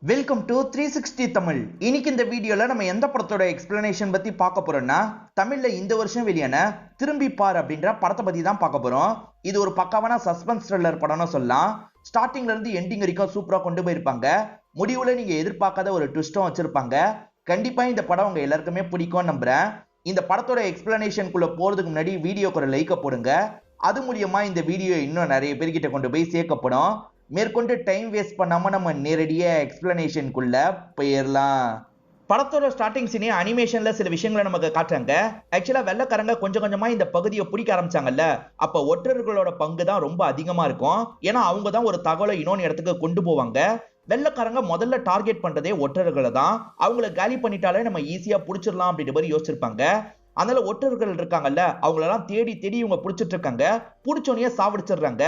Welcome to 360 Tamil. இன்னைக்கு இந்த வீடியோல நம்ம எந்த படத்தோட எக்ஸ்பிளனேஷன் பத்தி பார்க்க போறோம்னா, தமிழ்ல இந்த வருஷம் வெளியான திரும்பி பார் அப்படின்ற படத்தை பத்தி தான் பார்க்க போறோம். இது ஒரு பக்காவான சஸ்பென்ஸ் த்ரில்லர் படம்னு சொல்லலாம். ஸ்டார்டிங்ல இருந்து எண்டிங் வரைக்கும் சூப்பரா கொண்டு போயிருப்பாங்க. முடிவுல நீங்க எதிர்பார்க்காத ஒரு ட்விஸ்டும் வச்சிருப்பாங்க. கண்டிப்பா இந்த படம் உங்க எல்லாருக்குமே பிடிக்கும் நம்புறேன். இந்த படத்தோட எக்ஸ்பிளனேஷனுக்குள்ள போறதுக்கு முன்னாடி வீடியோக்கு ஒரு லைக்க போடுங்க. அது மூலியமா இந்த வீடியோ இன்னும் நிறைய பேர்கிட்ட கொண்டு போய் சேர்க்கப்படும். மேற்கொண்டு டைம் வேஸ்ட் பண்ணாம நம்ம நேரடியா எக்ஸ்பிளனேஷனுக்குள்ள போயிடலாம். படத்தோட ஸ்டார்டிங் சீனே அனிமேஷன்ல சில விஷயங்களை நமக்கு காட்டுறாங்க. ஆக்சுவலா வெள்ளக்காரங்க கொஞ்சம் கொஞ்சமா இந்த பகுதியை பிடிக்க ஆரம்பிச்சாங்கல்ல, அப்ப ஒற்றர்களோட பங்கு தான் ரொம்ப அதிகமா இருக்கும். ஏன்னா அவங்க தான் ஒரு தகவலை இன்னொன்று இடத்துக்கு கொண்டு போவாங்க. வெள்ளக்காரங்க முதல்ல டார்கெட் பண்றதே ஒற்றர்களை தான். அவங்களை காலி பண்ணிட்டாலே நம்ம ஈஸியா புடிச்சிடலாம் அப்படின்ற மாதிரி யோசிச்சிருப்பாங்க. அதனால ஒற்றர்கள் இருக்காங்கல்ல, அவங்களெல்லாம் தேடி தேடி இவங்க புடிச்சிட்டு இருக்காங்க. புடிச்சோனையே சாவடிச்சிடுறாங்க.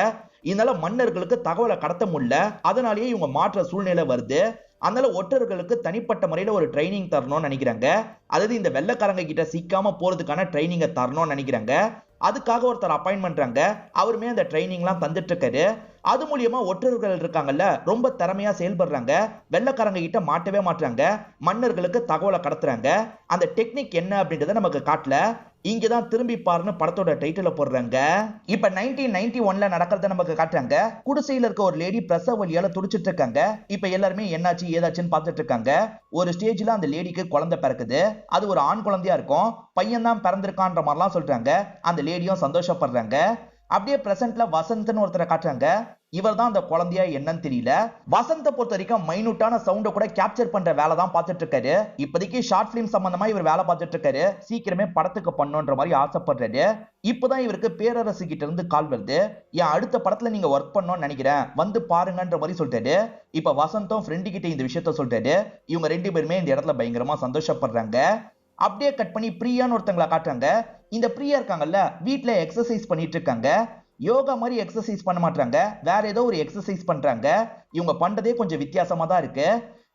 இதனால மன்னர்களுக்கு தகவலை கடத்த முடியல. அதனாலேயே இவங்க மாற்ற சூழ்நிலை வருது. அதனால ஒற்றர்களுக்கு தனிப்பட்ட முறையில ஒரு ட்ரைனிங் தரணும்னு நினைக்கிறாங்க. அதாவது இந்த வெள்ளக்காரங்க கிட்ட சிக்காம போறதுக்கான ட்ரைனிங்கை தரணும்னு நினைக்கிறாங்க. அதுக்காக ஒருத்தர் அப்பாயின்ட் பண்றாங்க. அவருமே அந்த ட்ரைனிங்லாம் தந்துட்டு இருக்காரு. அது மூலியமா ஒற்றர்கள் இருக்காங்கல்ல, ரொம்ப திறமையா செயல்படுறாங்க. வெள்ளக்காரங்க கிட்ட மாட்டவே மாட்டாங்க. மன்னர்களுக்கு தகவலை கடத்துறாங்க. அந்த டெக்னிக் என்ன அப்படின்றத நமக்கு காட்டல. இங்கதான் திரும்பி பாருன்னு படத்தோட டைட்டில போடுறாங்க. இப்ப 1991ல நடக்கிறத நமக்கு காட்டுறாங்க. குடிசையில இருக்க ஒரு லேடி பிரசவ வலியால துடிச்சிட்டு இருக்காங்க. இப்ப எல்லாருமே என்னாச்சு ஏதாச்சுன்னு பார்த்துட்டு இருக்காங்க. ஒரு ஸ்டேஜ்ல அந்த லேடிக்கு குழந்தை பிறக்குது. அது ஒரு ஆண் குழந்தையா இருக்கும். பையன் தான் பிறந்திருக்கான்ற மாதிரிலாம் சொல்றாங்க. அந்த லேடியும் சந்தோஷப்படுறாங்க. அப்படியே பிரசன்ட்ல வசந்த்னு ஒருத்தரை காட்டுறாங்க. இவர் தான் அந்த குழந்தையா என்னன்னு தெரியல. வசந்த பொறுத்த வரைக்கும் மைனூட்டான சவுண்டை கூட கேப்சர் பண்ற வேலை தான் பார்த்துட்டு இருக்காரு. இப்போதைக்கு ஷார்ட் பிலிம் சம்பந்தமா இவர் வேலை பார்த்துட்டு இருக்காரு. சீக்கிரமே படத்துக்கு பண்ணுன்ற மாதிரி ஆசைப்படுறாரு. இப்பதான் இவருக்கு பேரரசு கிட்ட இருந்து கால் வருது. என் அடுத்த படத்துல நீங்க ஒர்க் பண்ணணும்னு நினைக்கிறேன், வந்து பாருங்கன்ற மாதிரி சொல்லிட்டாரு. இப்ப வசந்தும் ஃப்ரெண்டு கிட்ட இந்த விஷயத்த சொல்லிட்டாரு. இவங்க ரெண்டு பேருமே இந்த இடத்துல பயங்கரமா சந்தோஷப்படுறாங்க. அப்படியே கட் பண்ணி பிரியான்னு ஒருத்தங்களை காட்டுறாங்க. இந்த பிரியா இருக்காங்கல்ல, வீட்டுல எக்ஸசைஸ் பண்ணிட்டு இருக்காங்க. யோகா மாதிரி எக்ஸசைஸ் பண்ண மாட்டாங்க, வேற ஏதோ ஒரு எக்ஸசைஸ் பண்றாங்க. இவங்க பண்றதே கொஞ்சம் வித்தியாசமா தான் இருக்கு.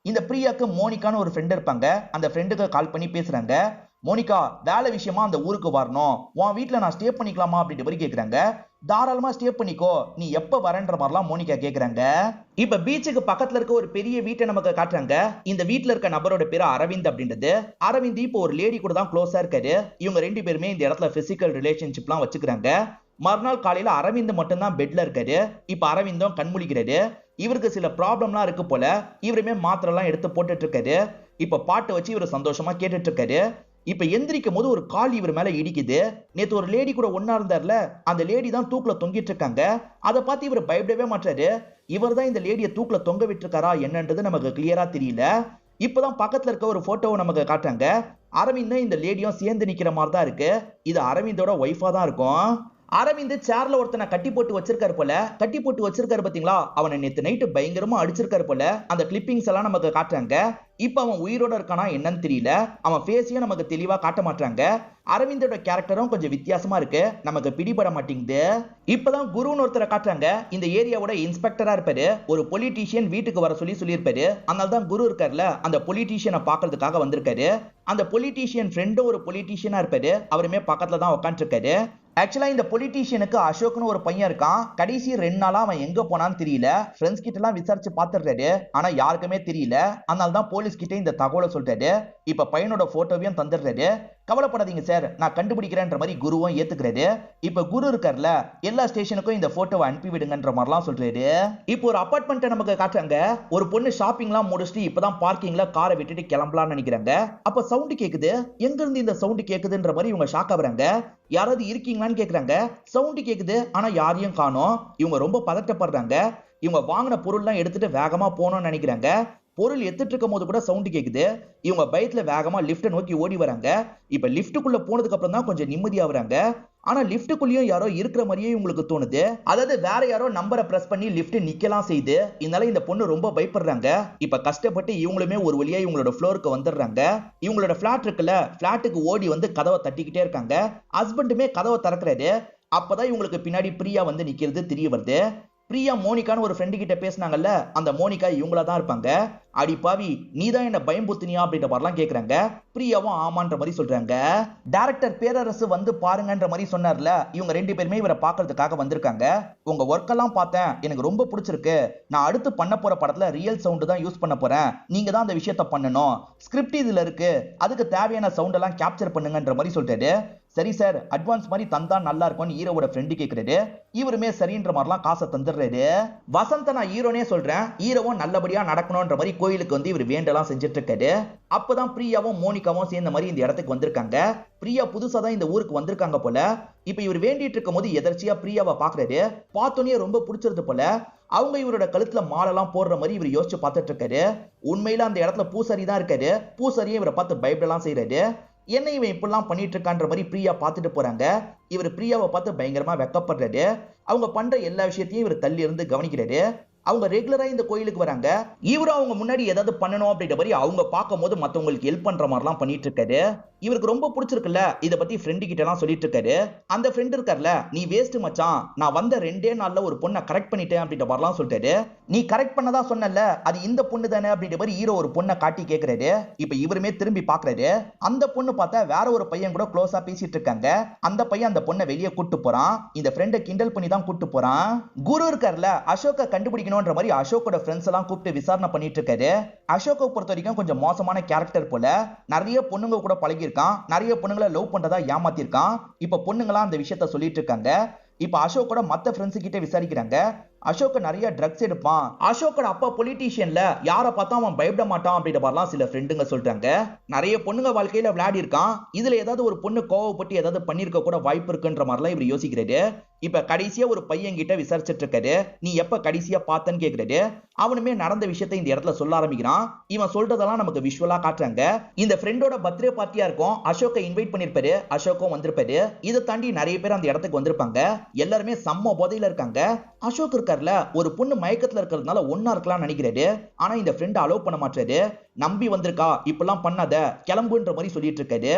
இந்த பிரியாக்கு மோனிகான்னு ஒரு ஃப்ரெண்ட் இருப்பாங்க. அந்த ஃப்ரெண்டுக்கு கால் பண்ணி பேசுறாங்க. மோனிகா, வேலை விஷயமா அந்த ஊருக்கு வரணும், உன் வீட்டுல நான் ஸ்டே பண்ணிக்கலாமா அப்படின்ற மாதிரி கேக்குறாங்க. தாராளமா ஸ்டே பண்ணிக்கோ, நீ எப்ப வரன்ற மாதிரிலாம் மோனிகா கேக்குறாங்க. இப்ப பீச்சுக்கு பக்கத்துல இருக்க ஒரு பெரிய வீட்டை நமக்கு காட்டுறாங்க. இந்த வீட்டுல இருக்க நபரோட பேரு அரவிந்த் அப்படின்றது. அரவிந்த் இப்போ ஒரு லேடி கூட தான் க்ளோஸா இருக்காரு. இவங்க ரெண்டு பேருமே இந்த இடத்துல பிசிக்கல் ரிலேஷன்ஷிப்லாம் வச்சுக்கிறாங்க. மறுநாள் காலையில அரவிந்த் மட்டும்தான் பெட்ல இருக்காரு. இப்ப அரவிந்தும் கண்முழிக்கிறாரு. இவருக்கு சில ப்ராப்ளம்லாம் இருக்கு போல. இவருமே மாத்திரை எல்லாம் எடுத்து போட்டுட்டு இருக்காரு. இப்ப பாட்டு வச்சு இவர் சந்தோஷமா கேட்டுட்டு இருக்காரு. இப்ப எந்திரிக்கும் போது ஒரு கால் இவர் மேல இடிக்குது. நேத்து ஒரு லேடி கூட ஒன்னா இருந்தார்ல, அந்த லேடி தான் தூக்குல தொங்கிட்டு இருக்காங்க. அதை பார்த்து இவர் பயப்படவே மாட்டாரு. இவர் தான் இந்த லேடியை தூக்குல தொங்க விட்டு இருக்காரா என்னன்றது நமக்கு கிளியரா தெரியல. இப்பதான் பக்கத்துல இருக்க ஒரு போட்டோவை நமக்கு காட்டுறாங்க. அரவிந்த் இந்த லேடியும் சேர்ந்து நிக்கிற மாதிரி தான் இருக்கு. இது அரவிந்தோட ஒய்ஃபா தான் இருக்கும். அரவிந்த் சேர்ல ஒருத்தனை கட்டி போட்டு வச்சிருக்காரு போல. கட்டி போட்டு வச்சிருக்காரு பாத்தீங்களா, அவனை நேத்து நைட்டு பயங்கரமா அடிச்சிருக்காரு போல. அந்த கிளிப்பிங்ஸ் எல்லாம் நமக்கு காட்டுறாங்க. இப்ப அவன் உயிரோட இருக்கானா என்னன்னு தெரியல. அவன் ஃபேஸையும் நமக்கு தெளிவா காட்ட மாட்டாங்க. அரவிந்தோட கேரக்டரும் கொஞ்சம் வித்தியாசமா இருக்கு, நமக்கு பிடிபட மாட்டேங்குது. இப்பதான் குருன்னு ஒருத்தரை காட்டுறாங்க. இந்த ஏரியாவோட இன்ஸ்பெக்டரா இருப்பாரு. ஒரு பொலிட்டீஷியன் வீட்டுக்கு வர சொல்லியிருப்பாரு. அதனால தான் குரு இருக்காருல, அந்த பொலிட்டீஷியனை பாக்குறதுக்காக வந்திருக்காரு. அந்த பொலிட்டீஷியன் ஃப்ரெண்டும் ஒரு பொலிட்டீஷியனா இருப்பாரு. அவருமே பக்கத்துல தான் உட்காந்துருக்காரு. ஆக்சுவலா இந்த பொலிட்டீஷியனுக்கு அசோக்னு ஒரு பையன் இருக்கான். கடைசி 2 நாளா அவன் எங்க போனான்னு தெரியல. ஃப்ரெண்ட்ஸ் கிட்ட எல்லாம் விசாரிச்சு பாத்துறாரு. ஆனா யாருக்குமே தெரியல. அதனால தான் போலீஸ் கிட்ட இந்த தகவலை சொல்றாரு. இப்ப பையனோட போட்டோவையும் தந்துடுறாரு. கவலைப்படாதீங்க சார், நான் கண்டுபிடிக்கிறேன்ற மாதிரி குருவும் ஏத்துக்கிறாரு. இப்ப குரு இருக்கார்ல, எல்லா ஸ்டேஷனுக்கும் இந்த போட்டோவை அனுப்பி விடுங்கன்ற மாதிரிலாம் சொல்றாரு. இப்போ ஒரு அபார்ட்மெண்ட் நமக்கு காட்டுறாங்க. ஒரு பொண்ணு ஷாப்பிங்லாம் முடிச்சுட்டு இப்பதான் பார்க்கிங்ல காரை விட்டுட்டு கிளம்பலாம்னு நினைக்கிறாங்க. அப்ப சவுண்ட் கேக்குது. எங்க இருந்து இந்த சவுண்ட் கேக்குதுன்ற மாதிரி இவங்க ஷாக் ஆகுறாங்க. யாராவது இருக்கீங்களான்னு கேக்குறாங்க. சவுண்ட் கேக்குது, ஆனா யாரையும் காணோம். இவங்க ரொம்ப பதட்டப்படுறாங்க. இவங்க வாங்கின பொருள்லாம் எடுத்துட்டு வேகமா போகணும்னு நினைக்கிறாங்க. பொருள் எடுத்துட்டு இருக்கும் போது கூட சவுண்ட் கேக்குது. இவங்க பயத்துல வேகமா லிப்ட நோக்கி ஓடி வராங்க. இப்ப லிப்டுக்குள்ள போனதுக்கு அப்புறம் தான் கொஞ்சம் நிம்மதியாவறாங்க. ஆனா லிப்டுக்குள்ளேயும் யாரோ இருக்கிற மாதிரியே உங்களுக்கு தோணுது. அதாவது வேற யாரோ நம்பரை பிரஸ் பண்ணி லிப்ட் நிக்கலாம் செய்யுது. இதனால இந்த பொண்ணு ரொம்ப பயப்படுறாங்க. இப்ப கஷ்டப்பட்டு இவங்களுமே ஒரு வழியா இவங்களோட ஃப்ளோருக்கு வந்துடுறாங்க. இவங்களோட பிளாட் இருக்குல்ல, பிளாட்டுக்கு ஓடி வந்து கதவை தட்டிக்கிட்டே இருக்காங்க. ஹஸ்பண்டுமே கதவை திறக்கிறாரு. அப்பதான் இவங்களுக்கு பின்னாடி பிரியா வந்து நிக்கிறது தெரிய வருது. பிரியா மோனிகான்னு ஒரு ஃப்ரெண்டு கிட்ட பேசினாங்கல்ல, அந்த மோனிகா இவங்களா தான் இருப்பாங்க. அடி பாவி, நீதான் என்ன பயம்புத்தினியா அப்படின்ற மாதிரிலாம் கேக்குறாங்க. பிரியாவும் ஆமான்ற மாதிரி சொல்றாங்க. டைரக்டர் பேரரசு வந்து பாருங்கன்ற மாதிரி சொன்னார்ல, இவங்க 2 பேருமே இவரை பாக்குறதுக்காக வந்திருக்காங்க. உங்க ஒர்க் எல்லாம் பார்த்தேன், எனக்கு ரொம்ப பிடிச்சிருக்கு. நான் அடுத்து பண்ண போற படத்துல ரியல் சவுண்ட் தான் யூஸ் பண்ண போறேன். நீங்க தான் அந்த விஷயத்த பண்ணணும். ஸ்கிரிப்ட் இதுல இருக்கு, அதுக்கு தேவையான சவுண்ட் எல்லாம் கேப்சர் பண்ணுங்கன்ற மாதிரி சொல்லிட்டாரு. சரி சார், அட்வான்ஸ் மாதிரி தந்தா நல்லா இருக்கும்னு ஹீரோவோட ஃப்ரெண்டு கேக்குறாரு. இவருமே சரின்ற மாதிரிலாம் காசை தந்துடுறாரு. வசந்த நான் ஹீரோனே சொல்றேன், ஹீரோவும் நல்லபடியா நடக்கணும்ன்ற மாதிரி கோயிலுக்கு வந்து இவர் வேண்டெல்லாம் செஞ்சுட்டு இருக்காரு. அப்பதான் பிரியாவும் மோனிகாவும் சேர்ந்த மாதிரி இந்த இடத்துக்கு வந்திருக்காங்க. பிரியா புதுசா தான் இந்த ஊருக்கு வந்திருக்காங்க போல. இப்ப இவர் வேண்டிட்டு இருக்கும் போது எதர்ச்சியா பிரியாவை பாக்குறாரு. பார்த்தோன்னே ரொம்ப பிடிச்சிருது போல. அவங்க இவரோட கழுத்துல மாலெல்லாம் போடுற மாதிரி இவர் யோசிச்சு பார்த்துட்டு இருக்காரு. உண்மையில அந்த இடத்துல பூசாரி தான் இருக்காரு. பூசாரியே இவரை பார்த்து பயப்படலாம் செய்யறாரு. என்ன இவன் இப்படிலாம் பண்ணிட்டு இருக்கான்ற மாதிரி பிரியா பார்த்துட்டு போறாங்க. இவர் பிரியாவை பார்த்து பயங்கரமா வெக்கப்படுறாரு. அவங்க பண்ற எல்லா விஷயத்தையும் இவர் தள்ளி இருந்து கவனிக்கிறாரு. அவங்க ரெகுலரா இந்த கோயிலுக்கு வராங்க. இவரும் அவங்க முன்னாடி ஏதாவது பண்ணணும் அப்படின்ற மாதிரி அவங்க பார்க்கும் போது மத்தவங்களுக்கு ஹெல்ப் பண்ற மாதிரிலாம் பண்ணிட்டு இருக்காரு. இவருக்கு ரொம்ப பிடிச்சிருக்குல்ல, இத பத்தி ஃப்ரெண்டு கிட்ட எல்லாம் சொல்லிட்டு இருக்காரு. அந்த ஃப்ரெண்ட் இருக்கார்ல, நீ வேஸ்ட் மச்சான், நான் வந்த 2 நாள்ல ஒரு பொண்ணை கரெக்ட் பண்ணிட்டேன் அப்படின்ற மாதிரிலாம் சொல்லிட்டாரு. நீ கரெக்ட் பண்ணதா சொன்னல, அது இந்த பொண்ணு தானே அப்படின்ற மாதிரி ஹீரோ ஒரு பொண்ணை காட்டி கேக்குறாரு. இப்ப இவருமே திரும்பி பாக்குறாரு. அந்த பொண்ணு பார்த்தா வேற ஒரு பையன் கூட க்ளோஸா பேசிட்டு இருக்காங்க. அந்த பையன் அந்த பொண்ணை வெளியே கூட்டு போறான். இந்த ஃப்ரெண்டை கிண்டல் பண்ணி தான் கூட்டு போறான். குரு இருக்கார்ல, அசோக்க கண்டுபிடிக்கணும்ன்ற மாதிரி அசோக்கோட ஃப்ரெண்ட்ஸ் எல்லாம் கூப்பிட்டு விசாரணை பண்ணிட்டு இருக்காரு. அசோக்கை பொறுத்த வரைக்கும் கொஞ்சம் மோசமான கேரக்டர் போல. நிறைய பொண்ணுங்க கூட பழகி இருக்கான். நிறைய பொண்ணுங்களை லவ் பண்றதா ஏமாத்திருக்கான். இப்ப பொண்ணுங்களா அந்த விஷயத்த சொல்லிட்டு இருக்காங்க. இப்ப அசோக்கோட மத்த ஃப்ரெண்ட்ஸ் கிட்ட விசாரிக்கிறாங்க. அசோக் நிறைய ட்ரக்ஸ் எடுப்பான். அசோக்கோட அப்பா பொலிட்டீஷியன்ல, யாரை பார்த்தா அவன் பயப்பட மாட்டான் அப்படின்ற மாதிரிலாம் சில ஃப்ரெண்டுங்க சொல்றாங்க. நிறைய பொண்ணுங்க வாழ்க்கையில விளையாடி இருக்கான். இதுல ஏதாவது ஒரு பொண்ணு கோவப்பட்டு ஏதாவது பண்ணிருக்க கூட வாய்ப்பு இருக்குன்ற மாதிரிலாம் இவர் யோசிக்கிறாரு. இப்ப கடைசியா ஒரு பையன் கிட்ட விசாரிச்சுட்டு இருக்காரு. நீ எப்ப கடைசியா பார்த்தன்னு கேக்குறாரு. அவனுமே நடந்த விஷயத்தை இந்த இடத்துல சொல்ல ஆரம்பிக்கிறான். இவன் சொல்றதெல்லாம் நமக்கு விஷுவலா காட்டுறாங்க. இந்த ஃப்ரெண்டோட பர்த்டே பார்ட்டியா இருக்கும். அசோக்கை இன்வைட் பண்ணிருப்பாரு. அசோக்கும் வந்திருப்பாரு. இதை தாண்டி நிறைய பேர் அந்த இடத்துக்கு வந்திருப்பாங்க. எல்லாருமே செம்ம போதையில இருக்காங்க. அசோக் இருக்கார்ல, ஒரு பொண்ணு மயக்கத்துல இருக்கிறதுனால ஒன்னா இருக்கலாம் நினைக்கிறாரு. ஆனா இந்த ஃப்ரெண்ட் அலோவ் பண்ண மாட்டாரு. நம்பி வந்திருக்கா, இப்பெல்லாம் பண்ணாத, கிளம்புன்ற மாதிரி சொல்லிட்டு இருக்காரு.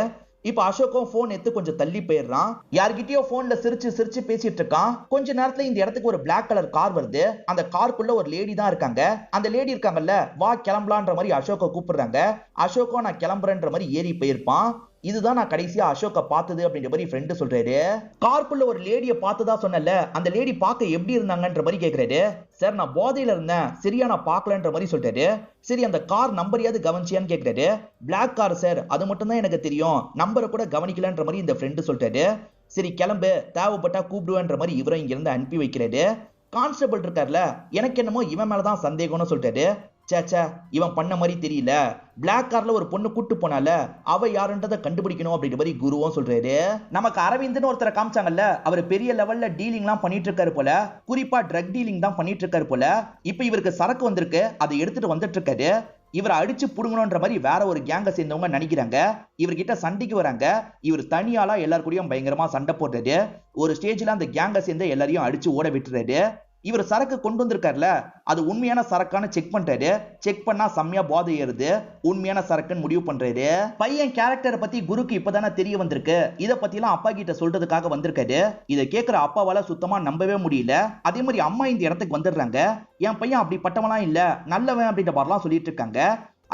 இப்ப அசோக்கும் போன் எடுத்து கொஞ்சம் தள்ளி போயிடுறான். யார்கிட்டயோ போன்ல சிரிச்சு சிரிச்சு பேசிட்டு இருக்கான். கொஞ்ச நேரத்துல இந்த இடத்துக்கு ஒரு பிளாக் கலர் கார் வருது. அந்த காருக்குள்ள ஒரு லேடி தான் இருக்காங்க. அந்த லேடி இருக்காங்கல்ல, வா கிளம்பலான்ற மாதிரி அசோக்க கூப்பிடுறாங்க. அசோக்கும் நான் கிளம்புறேன்ற மாதிரி ஏறி போயிருப்பான். இதுதான் நான் கடைசியா அசோக்க பார்த்தது அப்படின்ற மாதிரி ஃப்ரெண்டு சொல்றாரு. காருக்குள்ள ஒரு லேடிய பார்த்ததா சொன்னல, அந்த லேடி பார்க்க எப்படி இருந்தாங்கன்ற மாதிரி கேக்குறாரு. சார் நான் போதையில இருந்தேன், சரியா நான் பார்க்கலன்ற மாதிரி சொல்றாரு. சரி அந்த கார் நம்பரையாவது கவனிச்சியான்னு கேக்குறாரு. பிளாக் கார் சார், அது மட்டும் தான் எனக்கு தெரியும், நம்பரை கூட கவனிக்கலன்ற மாதிரி இந்த ஃப்ரெண்டு சொல்றாரு. சரி கிளம்பு, தேவைப்பட்டா கூப்பிடுவேன்ற மாதிரி இவரை இங்க இருந்து அனுப்பி வைக்கிறாரு. கான்ஸ்டபிள் இருக்கார்ல, எனக்கு என்னமோ இவன் மேலதான் சந்தேகம்னு சொல்றாரு. சேச்சா, இவன் பண்ண மாதிரி தெரியல. பிளாக் கார்ல ஒரு பொண்ணு கூட்டு போனால, அவ யாருன்றதை கண்டுபிடிக்கணும் அப்படின்ற மாதிரி குருவும் சொல்றாரு. நமக்கு அரவிந்த்னு ஒருத்தரை காமிச்சாங்கல்ல, அவர் பெரிய லெவல்ல டீலிங்லாம் பண்ணிட்டு இருக்காரு போல. குறிப்பா ட்ரக் டீலிங் தான் பண்ணிட்டு இருக்காரு போல. இப்ப இவருக்கு சரக்கு வந்திருக்கு, அதை எடுத்துட்டு வந்துட்டு இருக்காரு. இவரை அடிச்சு புடுங்கணும்ன்ற மாதிரி வேற ஒரு கேங்க சேர்ந்தவங்க நினைக்கிறாங்க. இவர்கிட்ட சண்டைக்கு வராங்க. இவர் தனியாலா எல்லார் கூடயும் பயங்கரமா சண்டை போடுறாரு. ஒரு ஸ்டேஜ்ல அந்த கேங்க சேர்ந்து எல்லாரையும் அடிச்சு ஓட விட்டுறாரு. இவர் சரக்கு கொண்டு வந்திருக்காருல, அது உண்மையான சரக்கான செக் பண்றாரு. செக் பண்ணா செம்மையா போதை ஏறுது. உண்மையான சரக்குன்னு முடிவு பண்றாரு. பையன் கேரக்டரை பத்தி குருக்கு இப்பதானே தெரிய வந்திருக்கு. இத பத்தி எல்லாம் அப்பா கிட்ட சொல்றதுக்காக வந்திருக்காரு. இதை கேட்கிற அப்பாவால சுத்தமா நம்பவே முடியல. அதே மாதிரி அம்மா இந்த இடத்துக்கு வந்துடுறாங்க. என் பையன் அப்படி பட்டவெல்லாம் இல்ல, நல்லவன் அப்படின்ற மாதிரிலாம் சொல்லிட்டு இருக்காங்க.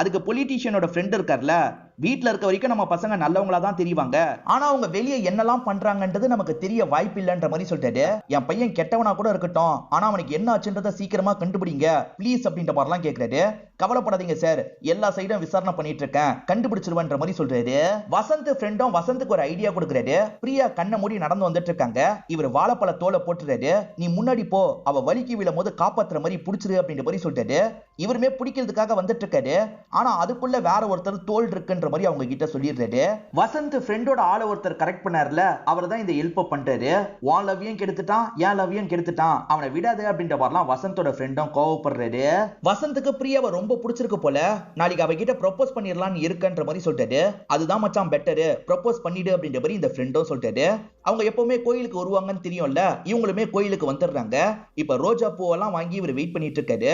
அதுக்கு பொலிட்டீஷியனோட ஃப்ரெண்ட் இருக்கார்ல, வீட்டுல இருக்க வரைக்கும் நம்ம பசங்க நல்லவங்களா தான் தெரிவாங்க, ஆனா அவங்க வெளியே என்னெல்லாம் பண்றாங்கன்றது நமக்கு தெரிய வாய்ப்பு இல்லைன்ற மாதிரி சொல்லிட்டாரு. என் பையன் கெட்டவனா கூட இருக்கட்டும், ஆனா அவனுக்கு என்ன ஆச்சுன்றதை சீக்கிரமா கண்டுபிடிங்க ப்ளீஸ் அப்படின்ற மாதிரிலாம் கேட்கிறாரு. கவலைப்படாதீங்க சார், எல்லா சைடும் விசாரணை பண்ணிட்டு இருக்கேன், கண்டுபிடிச்சிருவேன்ற மாதிரி சொல்றாரு. வசந்த் ஃப்ரெண்டும் வசந்துக்கு ஒரு ஐடியா கொடுக்குறாரு. பிரியா கண்ணை மூடி நடந்து வந்துட்டு இருக்காங்க. இவர் வாழைப்பழ தோலை போட்டுறாரு. நீ முன்னாடி போ, அவ வலிக்கு விழும் போது காப்பாத்துற மாதிரி புடிச்சிரு அப்படின்ற மாதிரி சொல்றாரு. இவருமே பிடிக்கிறதுக்காக வந்துட்டு இருக்காரு. ஆனா அதுக்குள்ள வேற ஒருத்தர் தோல் இருக்குன்ற மாதிரி அவங்க கிட்ட சொல்லிடுறாரு. வசந்த் ஃப்ரெண்டோட ஆள ஒருத்தர் கரெக்ட் பண்ணார்ல, அவர் தான் இந்த ஹெல்ப் பண்றாரு. வான் லவ்வையும் கெடுத்துட்டான், ஏன் லவ்வையும் கெடுத்துட்டான், அவனை விடாத அப்படின்ற மாதிரிலாம் வசந்தோட ஃப்ரெண்டும் கோவப்படுறாரு. வசந்துக்கு பிரியாவை ரொம்ப பிடிச்சிருக்கு போல. நாளைக்கு அவகிட்ட ப்ரொபோஸ் பண்ணிடலாம்னு இருக்குன்ற மாதிரி சொல்றாரு. அதுதான் மச்சான் பெட்டரு, ப்ரொபோஸ் பண்ணிடு அப்படின்ற மாதிரி இந்த ஃப்ரெண்டும் சொல்றாரு. அவங்க எப்பவுமே கோயிலுக்கு வருவாங்கன்னு தெரியும்ல, இவங்களுமே கோயிலுக்கு வந்துடுறாங்க. இப்ப ரோஜா பூவெல்லாம் வாங்கி இவர் வெயிட் பண்ணிட்டு இருக்காரு.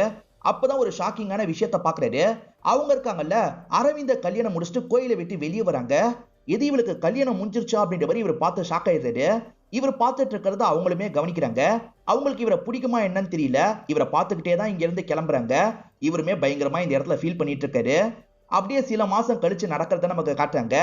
அப்பதான் ஒரு ஷாக்கிங்கான விஷயத்த பாக்குறாரு. அவங்க இருக்காங்கல்ல, அரவிந்த கல்யாணம் முடிச்சுட்டு கோயிலை விட்டு வெளியே வராங்க. எது இவளுக்கு கல்யாணம் முடிஞ்சிருச்சா அப்படின்ற மாதிரி இவர் பார்த்து ஷாக் ஆயிடுறாரு. இவர் பார்த்துட்டு இருக்கிறத அவங்களுமே கவனிக்கிறாங்க. அவங்களுக்கு இவரை பிடிக்குமா என்னன்னு தெரியல. இவரை பார்த்துக்கிட்டே தான் இங்க இருந்து கிளம்புறாங்க. இவருமே பயங்கரமா இந்த இடத்துல ஃபீல் பண்ணிட்டு இருக்காரு. அப்படியே சில மாசம் கழிச்சு நடக்கிறத நமக்கு காட்டுறாங்க.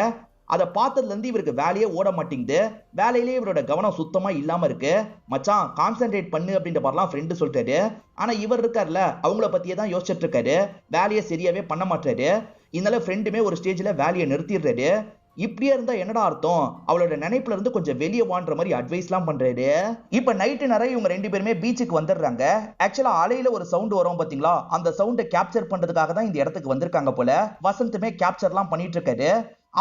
அதை பார்த்ததுல இருந்து இவருக்கு வேலையே ஓட மாட்டேங்குது. வேலையிலேயே இவரோட கவனம் சுத்தமா இல்லாம இருக்கு. மச்சான் கான்சென்ட்ரேட் பண்ணு அப்படின்ற மாதிரிலாம் ஃப்ரெண்டு சொல்லிட்டாரு. ஆனா இவர் இருக்காருல்ல, அவங்கள பத்தியே தான் யோசிச்சுட்டு இருக்காரு. வேலையை சரியாவே பண்ண மாட்டாரு. இதனால ஃப்ரெண்டுமே ஒரு ஸ்டேஜ்ல வேலையை நிறுத்திடுறாரு. இப்படியே இருந்தா என்னடா அர்த்தம், அவளோட நினைப்புல இருந்து கொஞ்சம் வெளியே வான்ற மாதிரி அட்வைஸ் எல்லாம் பண்றாரு. இப்ப நைட்டு நிறைய இவங்க ரெண்டு பேருமே பீச்சுக்கு வந்துடுறாங்க. ஆக்சுவலா அலையில ஒரு சவுண்ட் வரும் பாத்தீங்களா, அந்த சவுண்டை கேப்சர் பண்றதுக்காக தான் இந்த இடத்துக்கு வந்திருக்காங்க போல. வசந்துமே கேப்சர் எல்லாம் பண்ணிட்டு இருக்காரு.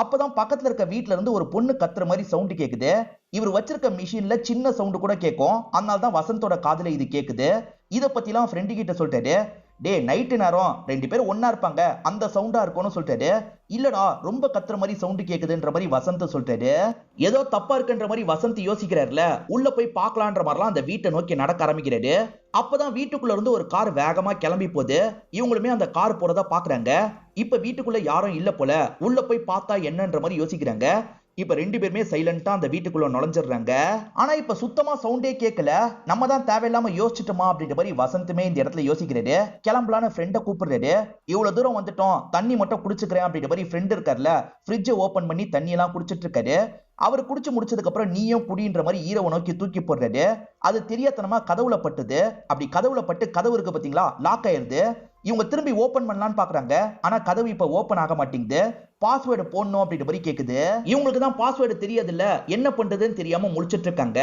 அப்பதான் பக்கத்துல இருக்க வீட்டுல இருந்து ஒரு பொண்ணு கத்துற மாதிரி சவுண்ட் கேக்குது. இவர் வச்சிருக்க மிஷின்ல சின்ன சவுண்ட் கூட கேட்கும். அதனால தான் வசந்தோட காதுல இது கேக்குது. இத பத்தி எல்லாம் ஃப்ரெண்டு கிட்ட சொல்லிட்டாரு. டே நைட்டு நேரம் ரெண்டு பேரும் ஒன்னா இருப்பாங்க, அந்த சவுண்டா இருக்கும்னு சொல்லிட்டாரு. இல்லடா ரொம்ப கத்துற மாதிரி சவுண்ட் கேக்குதுன்ற மாதிரி வசந்த் சொல்லிட்டாரு. ஏதோ தப்பா இருக்குன்ற மாதிரி வசந்த் யோசிக்கிறாருல, உள்ள போய் பார்க்கலான்ற மாதிரிலாம் அந்த வீட்டை நோக்கி நடக்க ஆரம்பிக்கிறாரு. அப்பதான் வீட்டுக்குள்ள இருந்து ஒரு கார் வேகமா கிளம்பி போகுது. இவங்களுமே அந்த கார் போறதா பாக்குறாங்க. இப்ப வீட்டுக்குள்ள யாரும் இல்ல போல. உள்ள போய் பார்த்தா என்னன்ற மாதிரி யோசிக்கிறாங்க. இப்ப ரெண்டு பேருமே சைலண்டா அந்த வீட்டுக்குள்ள நுழைஞ்சிடுறாங்க. ஆனா இப்ப சுத்தமா சவுண்டே கேட்கல. நம்ம தான் தேவையில்லாம யோசிச்சுட்டோமா அப்படின்ற மாதிரி வசந்தமே இந்த இடத்துல யோசிக்கிறாரு. கிளம்பலான்னு ஃப்ரெண்ட கூப்பிடுறாரு. இவ்வளவு தூரம் வந்துட்டோம், தண்ணி மட்டும் குடிச்சுக்கிறேன் அப்படின்ற மாதிரி ஃப்ரெண்ட் இருக்காருல்ல, ஃப்ரிட்ஜை ஓபன் பண்ணி தண்ணி எல்லாம் குடிச்சிட்டு இருக்காரு. அவர் குடிச்சு முடிச்சதுக்கு அப்புறம் நீயும் குடின்ற மாதிரி ஈரவை நோக்கி தூக்கி போடுறாரு. அது தெரியாதனமா கதவுல பட்டுது. அப்படி கதவுல பட்டு கதவு இருக்கு பாத்தீங்களா, லாக் ஆயிருது. இவங்க திரும்பி ஓபன் பண்ணலான்னு பாக்குறாங்க. ஆனா கதவு இப்ப ஓபன் ஆக மாட்டேங்குது. பாஸ்வேர்டு போடணும் அப்படின்ற மாதிரி கேக்குது. இவங்களுக்கு தான் பாஸ்வேர்டு தெரியாது இல்ல, என்ன பண்றதுன்னு தெரியாம முழிச்சிட்டு இருக்காங்க.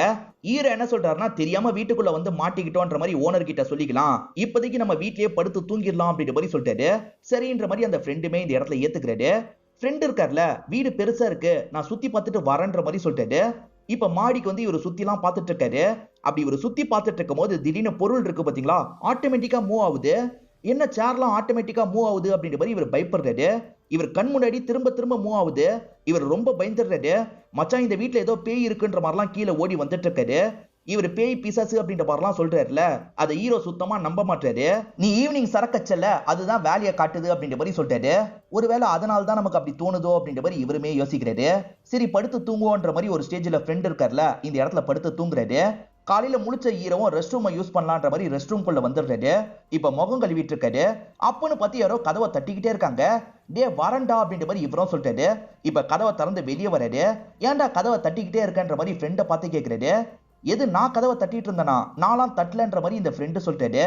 ஈர என்ன சொல்றாருன்னா, தெரியாம வீட்டுக்குள்ள வந்து மாட்டிக்கிட்டோன்ற மாதிரி ஓனர் கிட்ட சொல்லிக்கலாம், இப்போதைக்கு நம்ம வீட்லயே படுத்து தூங்கிடலாம் அப்படின்ற மாதிரி சொல்லிட்டாரு. சரின்ற மாதிரி அந்த ஃப்ரெண்டுமே இந்த இடத்துல ஏத்துக்கிறாரு. ஃப்ரெண்ட் இருக்கார்ல, வீடு பெருசா இருக்கு, நான் சுத்தி பார்த்துட்டு வரேன்ற மாதிரி சொல்லிட்டாரு. இப்ப மாடிக்கு வந்து இவர் சுத்தி எல்லாம் பார்த்துட்டு இருக்காரு. அப்படி இவர் சுத்தி பார்த்துட்டு இருக்கும் போது திடீர்னு பொருள் இருக்கு பாத்தீங்களா, ஆட்டோமேட்டிக்கா மூவ் ஆகுது. என்ன சேர்லாம் ஆட்டோமேட்டிக்கா மூவ் ஆகுது அப்படின்ற மாதிரி இவர் பயப்படுறாரு. இவர் கண் முன்னாடி திரும்ப திரும்ப மூவ் ஆகுது. இவர் ரொம்ப பயந்துடுறாரு. மச்சான் இந்த வீட்டுல ஏதோ பேய் இருக்குன்ற மாதிரிலாம் கீழே ஓடி வந்துட்டு இருக்காரு. இவர் பேய் பிசாசு அப்படின்ற மாதிரிலாம் சொல்றாருல, அதை ஹீரோ சுத்தமா நம்ப மாட்டாரு. நீ ஈவினிங் சரக்கச்சல, அதுதான் வேலையை காட்டுது அப்படின்ற மாதிரி சொல்றாரு. ஒருவேளை அதனால தான் நமக்கு அப்படி தோணுதோ அப்படின்ற மாதிரி இவருமே யோசிக்கிறாரு. சரி படுத்து தூங்குவோன்ற மாதிரி ஒரு ஸ்டேஜ்ல ஃப்ரெண்ட் இருக்கார்ல, இந்த இடத்துல படுத்து தூங்குறாரு. காலையில முழிச்ச ஈரவும் ரெஸ்ட் ரூமை யூஸ் பண்ணலான்ற மாதிரி ரெஸ்ட் ரூம் குள்ள வந்துடுறாரு. இப்ப முகம் கழுவிட்டு இருக்காரு. அப்பன்னு பார்த்து யாரோ கதவை தட்டிக்கிட்டே இருக்காங்க. டே வரண்டா அப்படின்ற மாதிரி இவரும் சொல்லிட்டாரு. இப்ப கதவை திறந்து வெளியே வராரு. ஏன்டா கதவை தட்டிக்கிட்டே இருக்கன்ற மாதிரி ஃப்ரெண்டை பார்த்து கேட்கிறாரு. எது நான் கதவை தட்டிட்டு இருந்தேனா, நான்லாம் தட்டலன்ற மாதிரி இந்த ஃப்ரெண்டு சொல்லிட்டாரு.